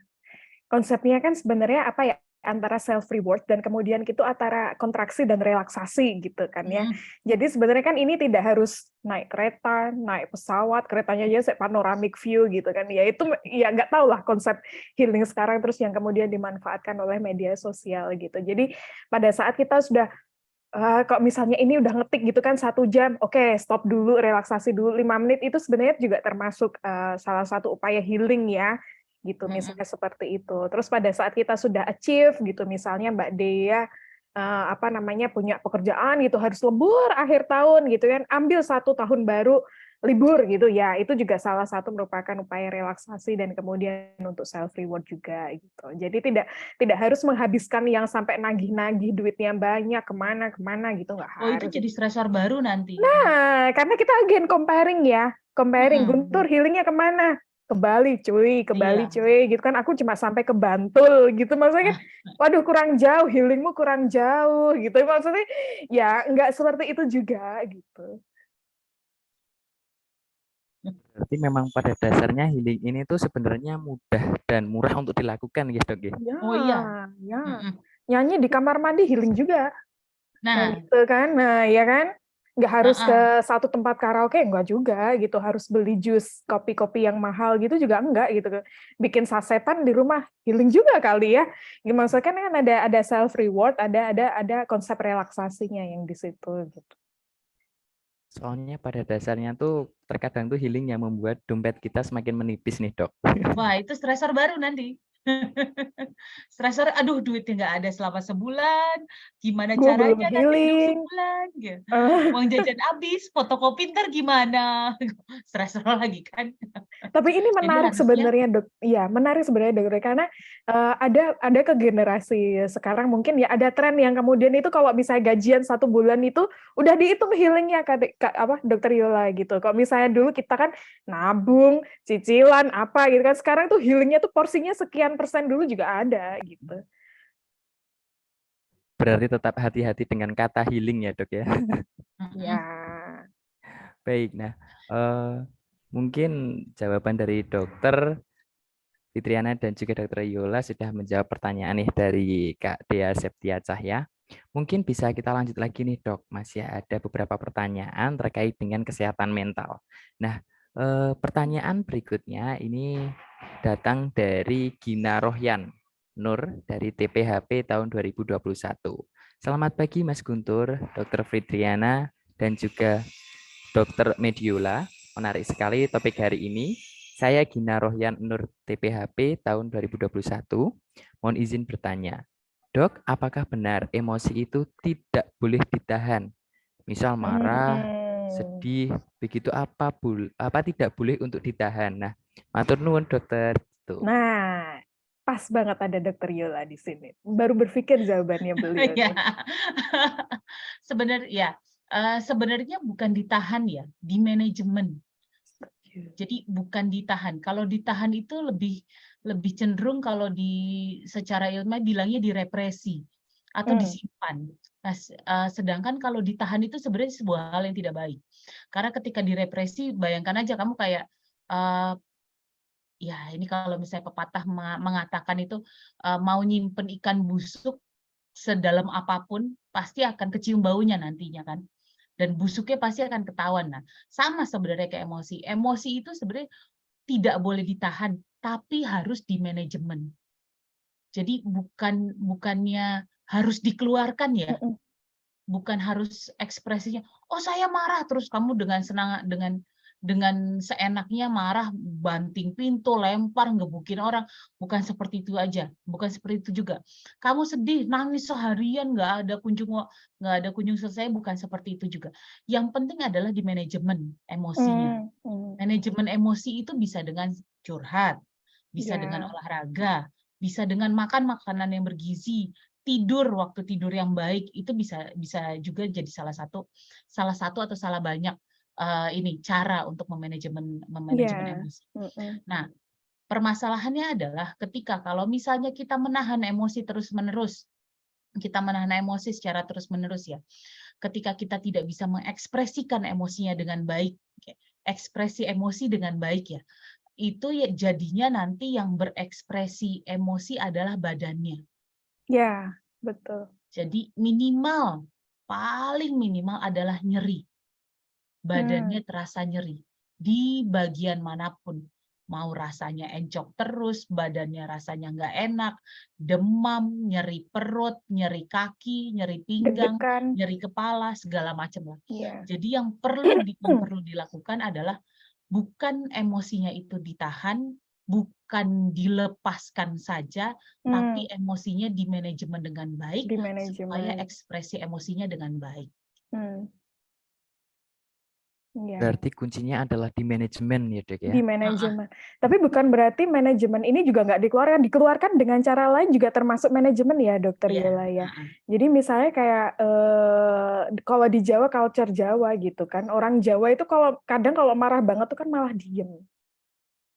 Konsepnya kan sebenarnya apa ya? Antara self reward dan kemudian itu antara kontraksi dan relaksasi gitu kan ya. Jadi sebenarnya kan ini tidak harus naik kereta, naik pesawat, keretanya aja panoramic view gitu kan. Ya itu ya nggak tahu lah konsep healing sekarang terus yang kemudian dimanfaatkan oleh media sosial gitu. Jadi pada saat kita sudah kok misalnya ini udah ngetik gitu kan 1 jam, oke, stop dulu, relaksasi dulu 5 menit, itu sebenarnya juga termasuk salah satu upaya healing ya, gitu, misalnya seperti itu. Terus pada saat kita sudah achieve gitu, misalnya Mbak Dea punya pekerjaan gitu, harus lembur akhir tahun gitu kan, ambil 1 tahun baru libur gitu ya, itu juga salah satu merupakan upaya relaksasi dan kemudian untuk self reward juga gitu. Jadi tidak harus menghabiskan yang sampai nagih-nagih duitnya banyak kemana gitu, nggak Oh, itu harus. jadi stresor baru nanti. Nah, karena kita again comparing Guntur healingnya kemana? Ke Bali cuy, gitu kan, aku cuma sampai ke Bantul gitu, maksudnya kan, waduh kurang jauh, healingmu kurang jauh gitu, maksudnya ya nggak seperti itu juga gitu. Berarti memang pada dasarnya healing ini tuh sebenarnya mudah dan murah untuk dilakukan gitu, Dok. Ya, Oh iya. nyanyi di kamar mandi healing juga. Nah, gitu kan. Nah, ya kan? Nggak harus ke satu tempat karaoke, enggak juga gitu. Harus beli jus, kopi-kopi yang mahal gitu juga enggak gitu. Bikin sasetan di rumah healing juga kali ya. Maksudnya kan ada self reward, ada konsep relaksasinya yang di situ gitu. Soalnya pada dasarnya tuh terkadang tuh healing yang membuat dompet kita semakin menipis nih, Dok. Wah, itu stresor baru nanti. Stresor, aduh duitnya nggak ada selama sebulan, gimana caranya nanti hidup sebulan, gitu. Uang jajan habis, fotokopi ntar gimana, stresor lagi kan. Tapi ini menarik sebenarnya, Dok. Iya, menarik sebenarnya, Dok, karena Ada ke generasi sekarang mungkin ya ada tren yang kemudian itu kalau misalnya gajian 1 bulan itu udah dihitung healingnya Dokter Yola gitu. Kalau misalnya dulu kita kan nabung, cicilan apa gitu kan, sekarang tuh healingnya tuh porsinya sekian persen dulu juga ada gitu. Berarti tetap hati-hati dengan kata healing ya dok ya. Ya. Baik, nah mungkin jawaban dari dokter Fitriana dan juga dokter Yola sudah menjawab pertanyaan nih dari Kak Dea Septia Cahya. Mungkin bisa kita lanjut lagi nih dok, masih ada beberapa pertanyaan terkait dengan kesehatan mental. Nah, pertanyaan berikutnya ini datang dari Gina Rohyan Nur dari TPHP tahun 2021. Selamat pagi Mas Guntur, Dokter Fitriana, dan juga Dokter Mediola. Menarik sekali topik hari ini. Saya Gina Rohyan Nur TPHP tahun 2021. Mohon izin bertanya. Dok, apakah benar emosi itu tidak boleh ditahan? Misal marah, sedih, begitu apa tidak boleh untuk ditahan. Nah, matur nuwun dokter. Tuh. Nah, pas banget ada Dokter Yola di sini. Baru berpikir jawabannya beliau. Ya. Sebenarnya bukan ditahan ya, di manajemen. Jadi bukan ditahan. Kalau ditahan itu lebih cenderung kalau secara ilmiah bilangnya direpresi atau disimpan. Nah, sedangkan kalau ditahan itu sebenarnya sebuah hal yang tidak baik. Karena ketika direpresi, bayangkan aja kamu kayak ya ini kalau misalnya pepatah mengatakan itu mau nyimpen ikan busuk sedalam apapun pasti akan kecium baunya nantinya kan. Dan busuknya pasti akan ketahuan. Nah, sama sebenarnya kayak emosi. Emosi itu sebenarnya tidak boleh ditahan, tapi harus dimanajemen. Jadi bukannya harus dikeluarkan ya, bukan harus ekspresinya. Oh saya marah terus kamu dengan seenaknya marah, banting pintu, lempar, ngebukin orang. Bukan seperti itu aja, bukan seperti itu juga. Kamu sedih, nangis seharian, nggak ada kunjung selesai, bukan seperti itu juga. Yang penting adalah di manajemen emosinya. Manajemen emosi itu bisa dengan curhat, bisa dengan olahraga, bisa dengan makan makanan yang bergizi, waktu tidur yang baik, itu bisa juga jadi salah satu atau salah banyak cara untuk memanajemen emosi. Nah, permasalahannya adalah ketika kalau misalnya kita menahan emosi terus-menerus, kita menahan emosi secara terus-menerus ya. Ketika kita tidak bisa mengekspresikan emosinya dengan baik, ekspresi emosi dengan baik ya, itu ya jadinya nanti yang berekspresi emosi adalah badannya. Ya, betul. Jadi paling minimal adalah nyeri. Badannya terasa nyeri di bagian manapun, mau rasanya encok terus, badannya rasanya nggak enak, demam, nyeri perut, nyeri kaki, nyeri pinggang, nyeri kepala, segala macam lah. Jadi yang perlu dilakukan adalah bukan emosinya itu ditahan, bukan dilepaskan saja, tapi emosinya dimanajemen dengan baik supaya ekspresi emosinya dengan baik. Berarti kuncinya adalah di manajemen ya dok ya? Di manajemen. Tapi bukan berarti manajemen ini juga nggak dikeluarkan dengan cara lain juga termasuk manajemen ya dokter Yola ya. Jadi misalnya kayak kalau di Jawa, culture Jawa gitu kan, orang Jawa itu kadang kalau marah banget tuh kan malah diem.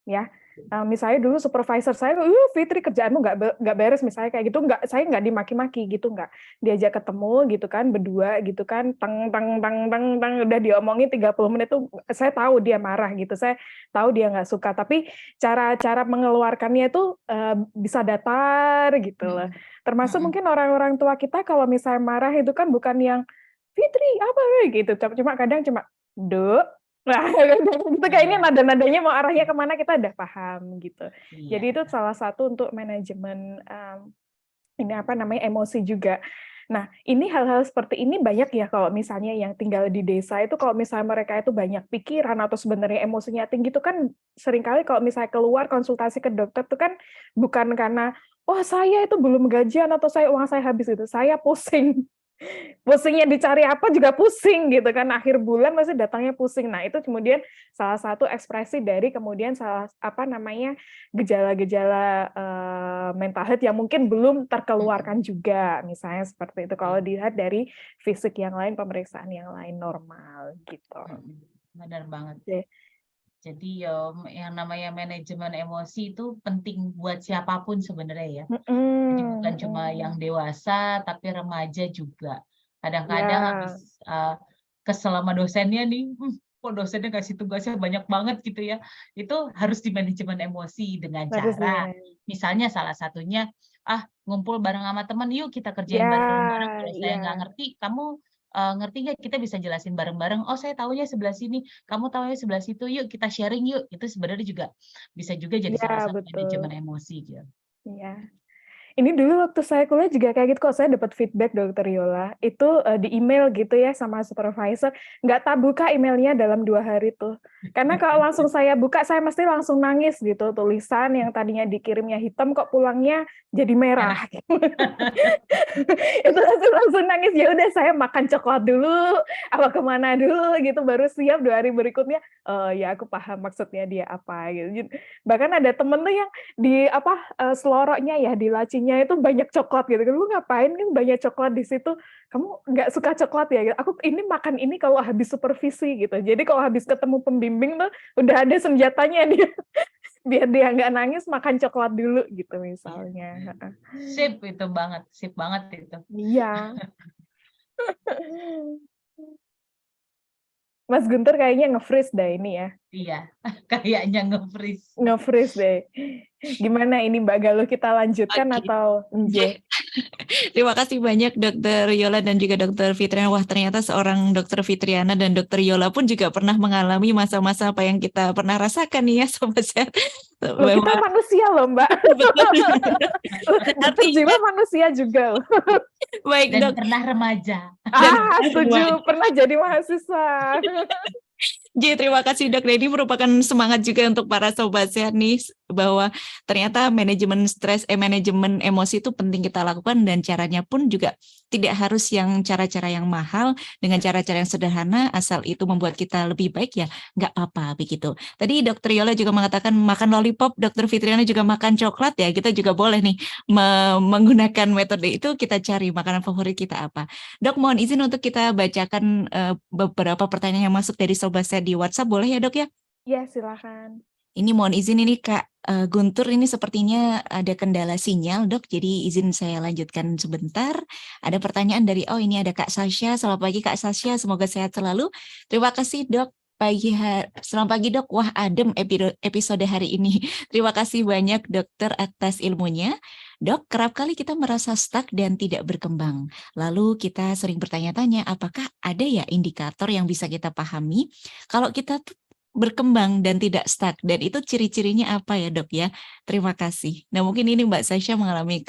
Ya, misalnya dulu supervisor saya, Fitri kerjaanmu nggak beres misalnya kayak gitu, saya nggak dimaki-maki gitu, nggak diajak ketemu gitu kan, berdua gitu kan, udah diomongin 30 menit tuh saya tahu dia marah gitu, saya tahu dia nggak suka, tapi cara mengeluarkannya itu bisa datar gitu loh. Termasuk mungkin orang-orang tua kita kalau misalnya marah itu kan bukan yang Fitri apa gitu, cuma kadang Duk. Nah, gitu kayaknya nada-nadanya mau arahnya kemana kita udah paham gitu. Jadi itu salah satu untuk manajemen emosi juga. Nah, ini hal-hal seperti ini banyak ya kalau misalnya yang tinggal di desa itu kalau misalnya mereka itu banyak pikiran atau sebenarnya emosinya tinggi itu kan seringkali kalau misalnya keluar konsultasi ke dokter itu kan bukan karena saya itu belum gajian atau uang saya habis itu, saya pusing. Pusingnya dicari apa juga pusing gitu kan, akhir bulan masih datangnya pusing. Nah, itu kemudian salah satu ekspresi dari kemudian gejala-gejala mental health yang mungkin belum terkeluarkan juga, misalnya seperti itu. Kalau dilihat dari fisik yang lain, pemeriksaan yang lain normal gitu. Benar banget. Oke. Jadi yang namanya manajemen emosi itu penting buat siapapun sebenarnya ya. Jadi bukan cuma yang dewasa, tapi remaja juga. Kadang-kadang habis kesel sama dosennya nih, kok dosennya kasih tugasnya banyak banget gitu ya. Itu harus di manajemen emosi dengan cara, misalnya salah satunya, ngumpul bareng sama teman, yuk kita kerjain bareng-bareng. Kalau saya nggak ngerti, kamu ngerti nggak, kita bisa jelasin bareng-bareng. Oh, saya tahunya sebelah sini, kamu tahunya sebelah situ, yuk kita sharing yuk. Itu sebenarnya juga bisa juga jadi salah satu manajemen emosi gitu. Iya. Ini dulu waktu saya kuliah juga kayak gitu kok, saya dapat feedback Dokter Yola, itu di email gitu ya sama supervisor, nggak tak buka emailnya dalam 2 hari tuh. Karena kalau langsung saya buka, saya mesti langsung nangis gitu, tulisan yang tadinya dikirimnya hitam kok pulangnya jadi merah. Itu langsung nangis, ya udah saya makan coklat dulu, apa kemana dulu gitu, baru siap 2 hari berikutnya, ya aku paham maksudnya dia apa gitu. Bahkan ada temen tuh yang di seloroknya ya, di lacinya itu banyak coklat gitu. Lu ngapain kan banyak coklat di situ? Kamu nggak suka coklat ya? Aku ini makan ini kalau habis supervisi gitu. Jadi kalau habis ketemu pembimbing tuh udah ada senjatanya dia. Biar dia nggak nangis makan coklat dulu gitu misalnya. Sip banget itu. Iya. Mas Guntur kayaknya nge-freeze dah ini ya. Iya, kayaknya nge-freeze. Nge-freeze deh. Gimana ini Mbak Galuh, kita lanjutkan atau Nje? Terima kasih banyak Dokter Yola dan juga Dokter Fitriana. Wah, ternyata seorang Dokter Fitriana dan Dokter Yola pun juga pernah mengalami masa-masa apa yang kita pernah rasakan nih ya, Sobat Sehat. Loh, kita manusia loh Mbak. Dokter jiwa manusia juga loh. Baik, dan Dok. Pernah remaja. Setuju. Pernah jadi mahasiswa. Jadi terima kasih Dok. Ini merupakan semangat juga untuk para Sobat Sehat nih, bahwa ternyata manajemen emosi itu penting kita lakukan, dan caranya pun juga tidak harus yang cara-cara yang mahal, dengan cara-cara yang sederhana, asal itu membuat kita lebih baik ya nggak apa-apa begitu. Tadi Dokter Yola juga mengatakan makan lollipop, Dokter Fitriana juga makan coklat ya, kita juga boleh nih menggunakan metode itu, kita cari makanan favorit kita apa. Dok, mohon izin untuk kita bacakan beberapa pertanyaan yang masuk dari Sobat Sehat di WhatsApp, boleh ya Dok ya? Iya, silakan. Ini mohon izin ini Kak Guntur, ini sepertinya ada kendala sinyal Dok, jadi izin saya lanjutkan sebentar. Ada pertanyaan dari, ini ada Kak Sasha. Selamat pagi Kak Sasha, semoga sehat selalu. Terima kasih Dok. Selamat pagi Dok, wah adem episode hari ini. Terima kasih banyak dokter atas ilmunya. Dok, kerap kali kita merasa stuck dan tidak berkembang. Lalu kita sering bertanya-tanya, apakah ada ya indikator yang bisa kita pahami kalau kita tuh berkembang dan tidak stuck, dan itu ciri-cirinya apa ya Dok ya? Terima kasih. Nah mungkin ini Mbak Sasha mengalami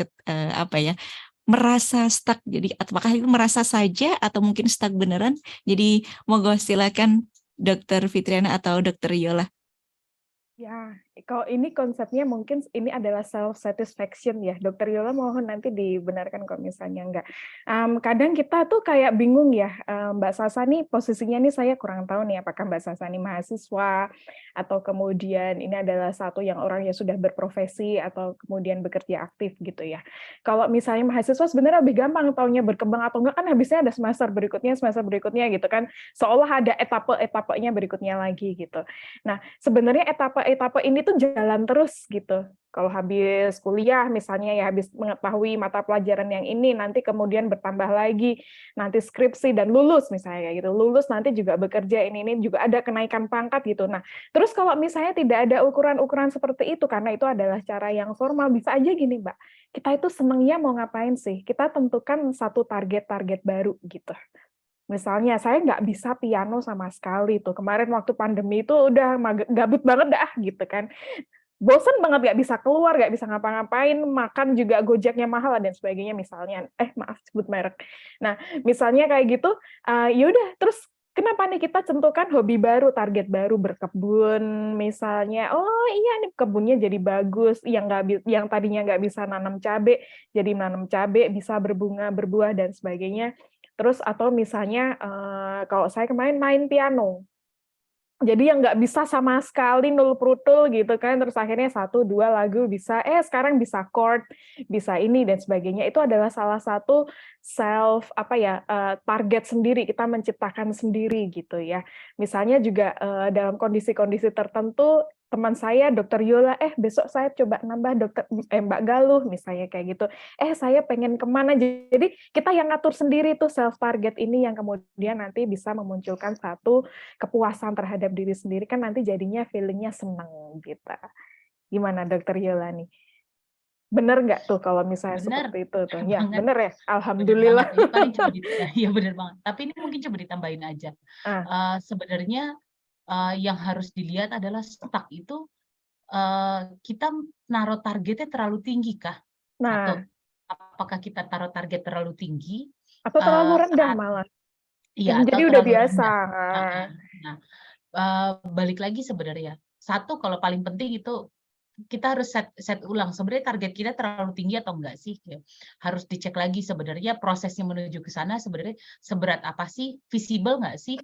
merasa stuck, jadi apakah itu merasa saja atau mungkin stuck beneran? Jadi monggo silakan Dokter Fitriana atau Dokter Yola. Ya, kalau ini konsepnya mungkin ini adalah self-satisfaction ya. Dokter Yola mohon nanti dibenarkan kalau misalnya enggak. Kadang kita tuh kayak bingung ya, Mbak Sasa nih posisinya nih saya kurang tahu nih apakah Mbak Sasa nih mahasiswa atau kemudian ini adalah satu yang orang yang sudah berprofesi atau kemudian bekerja aktif gitu ya. Kalau misalnya mahasiswa sebenarnya lebih gampang taunya berkembang atau enggak, kan habisnya ada semester berikutnya gitu kan. Seolah ada etape-etapenya berikutnya lagi gitu. Nah, sebenarnya etape ini tuh jalan terus gitu. Kalau habis kuliah misalnya ya, habis mengetahui mata pelajaran yang ini, nanti kemudian bertambah lagi, nanti skripsi dan lulus misalnya gitu. Lulus nanti juga bekerja, ini juga ada kenaikan pangkat gitu. Nah, terus kalau misalnya tidak ada ukuran-ukuran seperti itu, karena itu adalah cara yang formal, bisa aja gini Mbak, kita itu senangnya mau ngapain sih? Kita tentukan satu target-target baru gitu. Misalnya, saya nggak bisa piano sama sekali tuh. Kemarin waktu pandemi itu udah gabut banget dah gitu kan. Bosen banget, nggak bisa keluar, nggak bisa ngapa-ngapain, makan juga Gojeknya mahal dan sebagainya misalnya. Maaf sebut merek. Nah, misalnya kayak gitu, yaudah terus kenapa nih kita tentukan hobi baru, target baru, berkebun misalnya. Oh iya nih kebunnya jadi bagus, yang tadinya nggak bisa nanam cabai, jadi nanam cabai, bisa berbunga, berbuah dan sebagainya. Terus atau misalnya kalau saya kemarin main piano. Jadi yang nggak bisa sama sekali nul prutul gitu kan, terus akhirnya 1, 2 lagu bisa, sekarang bisa chord, bisa ini dan sebagainya. Itu adalah salah satu target sendiri, kita menciptakan sendiri gitu ya. Misalnya juga dalam kondisi-kondisi tertentu, teman saya Dokter Yola, besok saya coba nambah Mbak Galuh misalnya kayak gitu. Saya pengen kemana? Jadi kita yang ngatur sendiri tuh self target ini yang kemudian nanti bisa memunculkan satu kepuasan terhadap diri sendiri, kan nanti jadinya feeling-nya seneng gitu. Gimana Dokter Yola nih? Bener nggak tuh kalau misalnya Bener, seperti itu tuh? bener Ya, banget. bener ya? Bener Alhamdulillah. banget. Ini paling coba ya bener banget. Tapi ini mungkin coba ditambahin aja. Ah, Sebenarnya yang harus dilihat adalah stuck itu kita naruh targetnya terlalu tinggi kah? Satu, Nah, apakah kita taruh target terlalu tinggi atau terlalu rendah saat malah. iya atau Jadi udah terlalu biasa. rendah? Ah, Nah, balik lagi sebenarnya. Satu, kalau paling penting itu kita harus set ulang sebenarnya target kita terlalu tinggi atau enggak sih, ya. Harus dicek lagi sebenarnya prosesnya menuju ke sana sebenarnya seberat apa sih, visible nggak sih,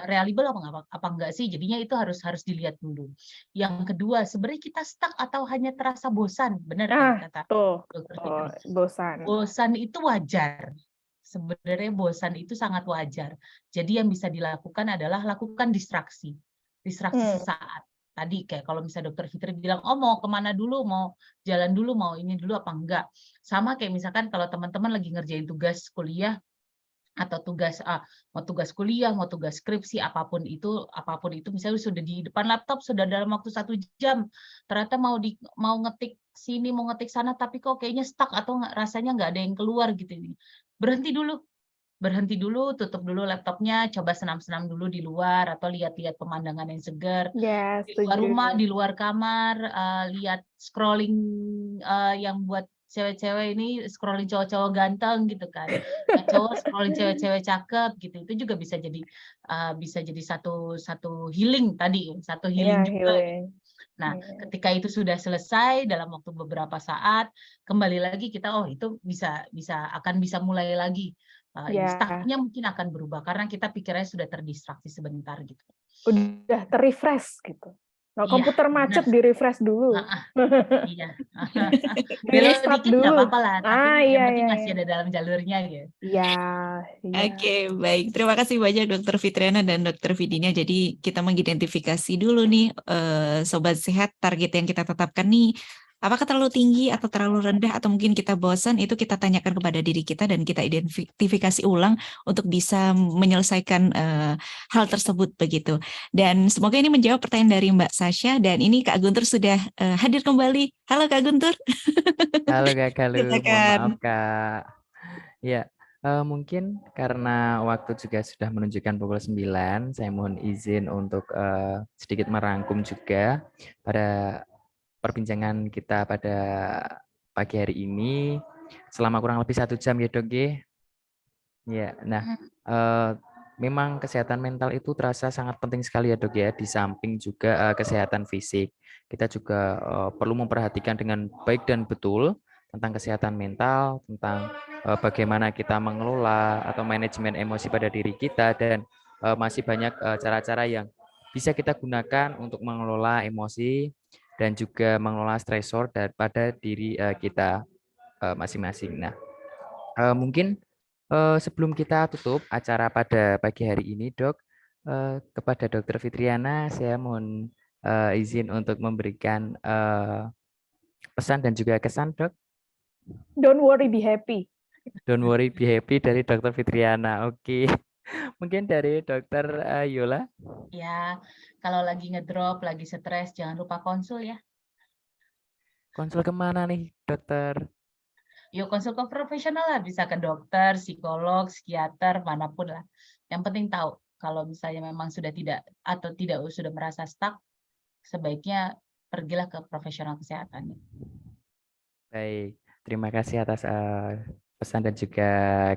reliable apa enggak sih, jadinya itu harus dilihat dulu. Yang kedua, sebenarnya kita stuck atau hanya terasa bosan, benar kan kata tuh, Dokter tuh, Fitri? bosan. Bosan itu wajar. Sebenarnya bosan itu sangat wajar. Jadi yang bisa dilakukan adalah lakukan distraksi. Distraksi sesaat. Tadi kayak kalau misalnya Dokter Fitri bilang, mau kemana dulu, mau jalan dulu, mau ini dulu apa enggak. Sama kayak misalkan kalau teman-teman lagi ngerjain tugas kuliah, atau mau tugas kuliah, mau tugas skripsi, apapun itu misalnya sudah di depan laptop, sudah dalam waktu 1 jam, ternyata mau ngetik sini, mau ngetik sana, tapi kok kayaknya stuck atau rasanya nggak ada yang keluar gitu. Berhenti dulu, tutup dulu laptopnya, coba senam-senam dulu di luar, atau lihat-lihat pemandangan yang segar, Ya, di luar setuju. rumah, di luar kamar, lihat scrolling yang buat cewek-cewek ini scrolling cowok-cowok ganteng gitu kan. Yang cowok scrolling cewek-cewek cakep gitu. Itu juga bisa jadi satu healing tadi, satu healing Ya, juga. healing. Nah, Iya. ketika itu sudah selesai dalam waktu beberapa saat, kembali lagi kita itu akan bisa mulai lagi. Ini Ya, stuck-nya mungkin akan berubah karena kita pikirannya sudah terdistraksi sebentar gitu. udah ter-refresh gitu. Nah, Iya, komputer benar. macet di-refresh dulu. Iya. Belok Di-restart dikit nggak dulu. apa-apa lah, tapi yang Iya, penting iya, masih iya. ada dalam jalurnya gitu. Iya, iya. Oke, baik. Terima kasih banyak Dokter Fitriana dan Dokter Vidinia. Jadi kita mengidentifikasi dulu nih, Sobat Sehat, target yang kita tetapkan nih, apakah terlalu tinggi atau terlalu rendah, atau mungkin kita bosan, itu kita tanyakan kepada diri kita dan kita identifikasi ulang untuk bisa menyelesaikan hal tersebut begitu. Dan semoga ini menjawab pertanyaan dari Mbak Sasha, dan ini Kak Guntur sudah hadir kembali. Halo Kak Guntur. Halo Kak Galuh, mohon Silakan. maaf Kak. Ya, mungkin karena waktu juga sudah menunjukkan pukul 9, saya mohon izin untuk sedikit merangkum juga pada perbincangan kita pada pagi hari ini selama kurang lebih 1 jam ya Dok ya. Ya, nah memang kesehatan mental itu terasa sangat penting sekali ya Dok ya, di samping juga kesehatan fisik. Kita juga perlu memperhatikan dengan baik dan betul tentang kesehatan mental, tentang bagaimana kita mengelola atau manajemen emosi pada diri kita, dan masih banyak cara-cara yang bisa kita gunakan untuk mengelola emosi dan juga mengelola stresor pada diri kita masing-masing. Nah, mungkin sebelum kita tutup acara pada pagi hari ini, Dok, kepada Dokter Fitriana, saya mohon izin untuk memberikan pesan dan juga kesan, Dok. Don't worry, be happy. Don't worry, be happy dari Dokter Fitriana. Oke. Mungkin dari Dokter Yola. Ya, kalau lagi ngedrop, lagi stres, jangan lupa konsul ya. Konsul kemana nih, Dokter? Yuk konsul ke profesional lah, bisa ke dokter, psikolog, psikiater, manapun lah. Yang penting tahu kalau misalnya memang sudah sudah merasa stuck, sebaiknya pergilah ke profesional kesehatan. Baik, terima kasih atas pesan dan juga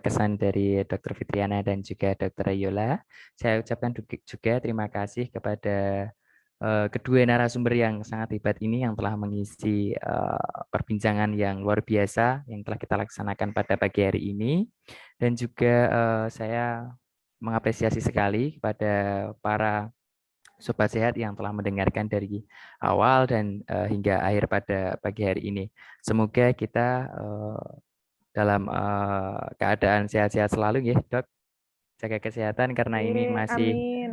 kesan dari Dokter Fitriana dan juga Dokter Yola. Saya ucapkan juga terima kasih kepada kedua narasumber yang sangat hebat ini yang telah mengisi perbincangan yang luar biasa yang telah kita laksanakan pada pagi hari ini. Dan juga saya mengapresiasi sekali kepada para Sobat Sehat yang telah mendengarkan dari awal dan hingga akhir pada pagi hari ini. Semoga kita dalam keadaan sehat-sehat selalu ya, Dok. Jaga kesehatan karena ini masih Amin.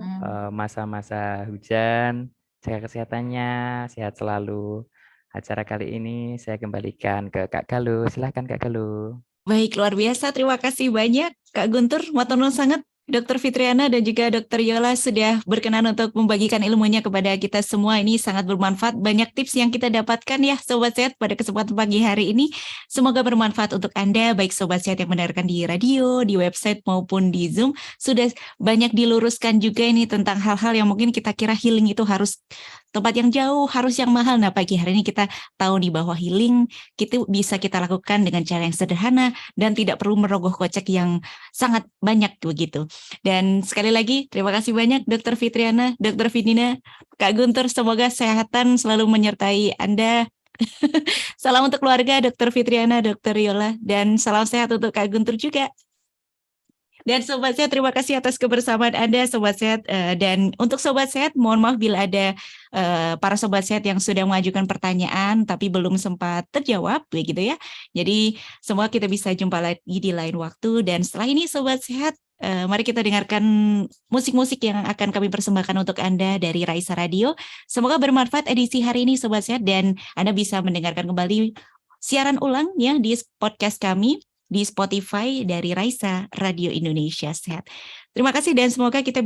masa-masa hujan. Jaga kesehatannya, sehat selalu. Acara kali ini saya kembalikan ke Kak Galuh. Silahkan Kak Galuh. Baik, luar biasa. Terima kasih banyak Kak Guntur. Matur nuwun sangat Dr. Fitriana dan juga Dr. Yola sudah berkenan untuk membagikan ilmunya kepada kita semua. Ini sangat bermanfaat. Banyak tips yang kita dapatkan ya Sobat Sehat pada kesempatan pagi hari ini. Semoga bermanfaat untuk Anda, baik Sobat Sehat yang mendengarkan di radio, di website maupun di Zoom. Sudah banyak diluruskan juga ini tentang hal-hal yang mungkin kita kira healing itu harus tempat yang jauh, harus yang mahal. Nah, pagi hari ini kita tahu di bahwa healing itu bisa kita lakukan dengan cara yang sederhana dan tidak perlu merogoh kocek yang sangat banyak begitu. Dan sekali lagi terima kasih banyak Dr. Fitriana, Dr. Vidina, Kak Guntur, semoga kesehatan selalu menyertai Anda. Salam untuk keluarga Dr. Fitriana, Dr. Yola, dan salam sehat untuk Kak Guntur juga. Dan Sobat Sehat, terima kasih atas kebersamaan Anda Sobat Sehat. Dan untuk Sobat Sehat, mohon maaf bila ada para Sobat Sehat yang sudah mengajukan pertanyaan tapi belum sempat terjawab, begitu ya. Jadi semua kita bisa jumpa lagi di lain waktu. Dan setelah ini Sobat Sehat, mari kita dengarkan musik-musik yang akan kami persembahkan untuk Anda dari Raisa Radio. Semoga bermanfaat edisi hari ini Sobat Sehat, dan Anda bisa mendengarkan kembali siaran ulang ya di podcast kami di Spotify dari Raisa Radio Indonesia Sehat. Terima kasih dan semoga kita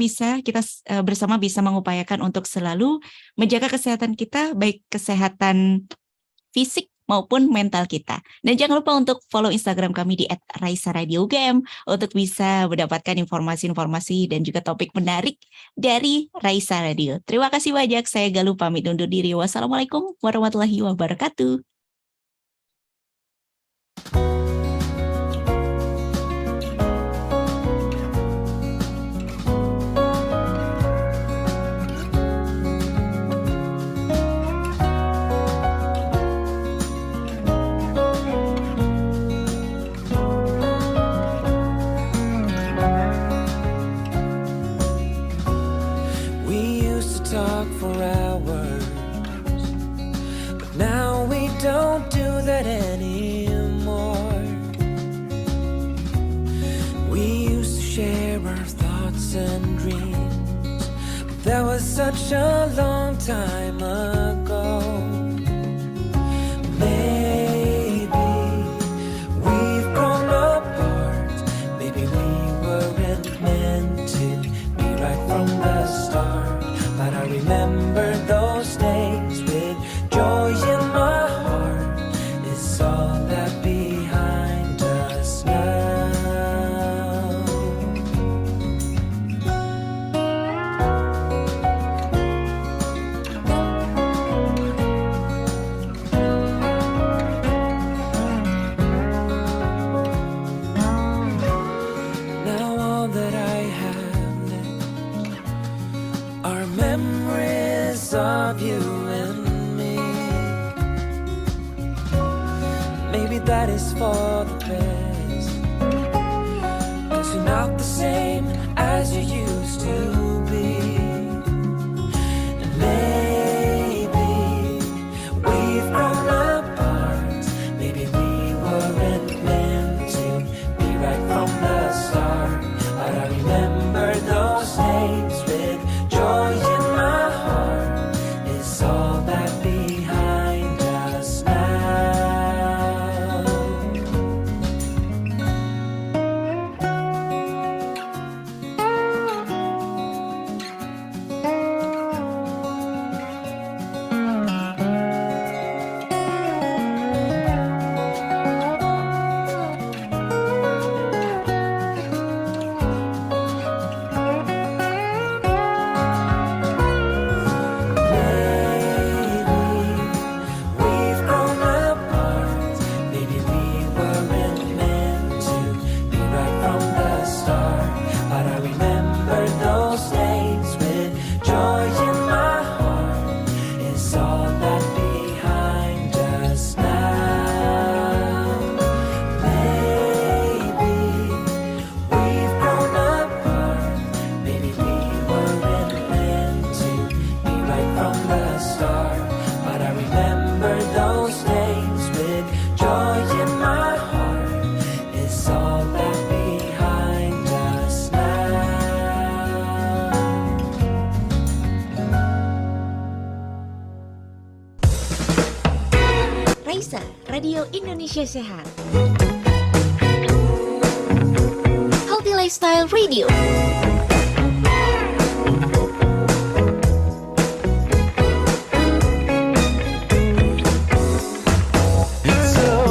bersama bisa mengupayakan untuk selalu menjaga kesehatan kita, baik kesehatan fisik maupun mental kita. Dan jangan lupa untuk follow Instagram kami di @raisa_radio_ugm untuk bisa mendapatkan informasi-informasi dan juga topik menarik dari Raisa Radio. Terima kasih banyak. Saya Galuh pamit undur diri. Wassalamualaikum warahmatullahi wabarakatuh. Don't do that anymore. We used to share our thoughts and dreams, but that was such a long time ago. Maybe we've grown apart. Maybe we weren't meant to be right from the start. But I remember those days with joy in my heart. Is all that behind us now? Now all that I have left are memories of you and me. Maybe that is for the best, 'cause you're not the same as you used to be. And maybe we've grown apart. Maybe we weren't meant to be right from the start. But I remember those days with joy in my heart. Is all that behind us now? Radio Indonesia Sehat. Healthy Lifestyle Radio.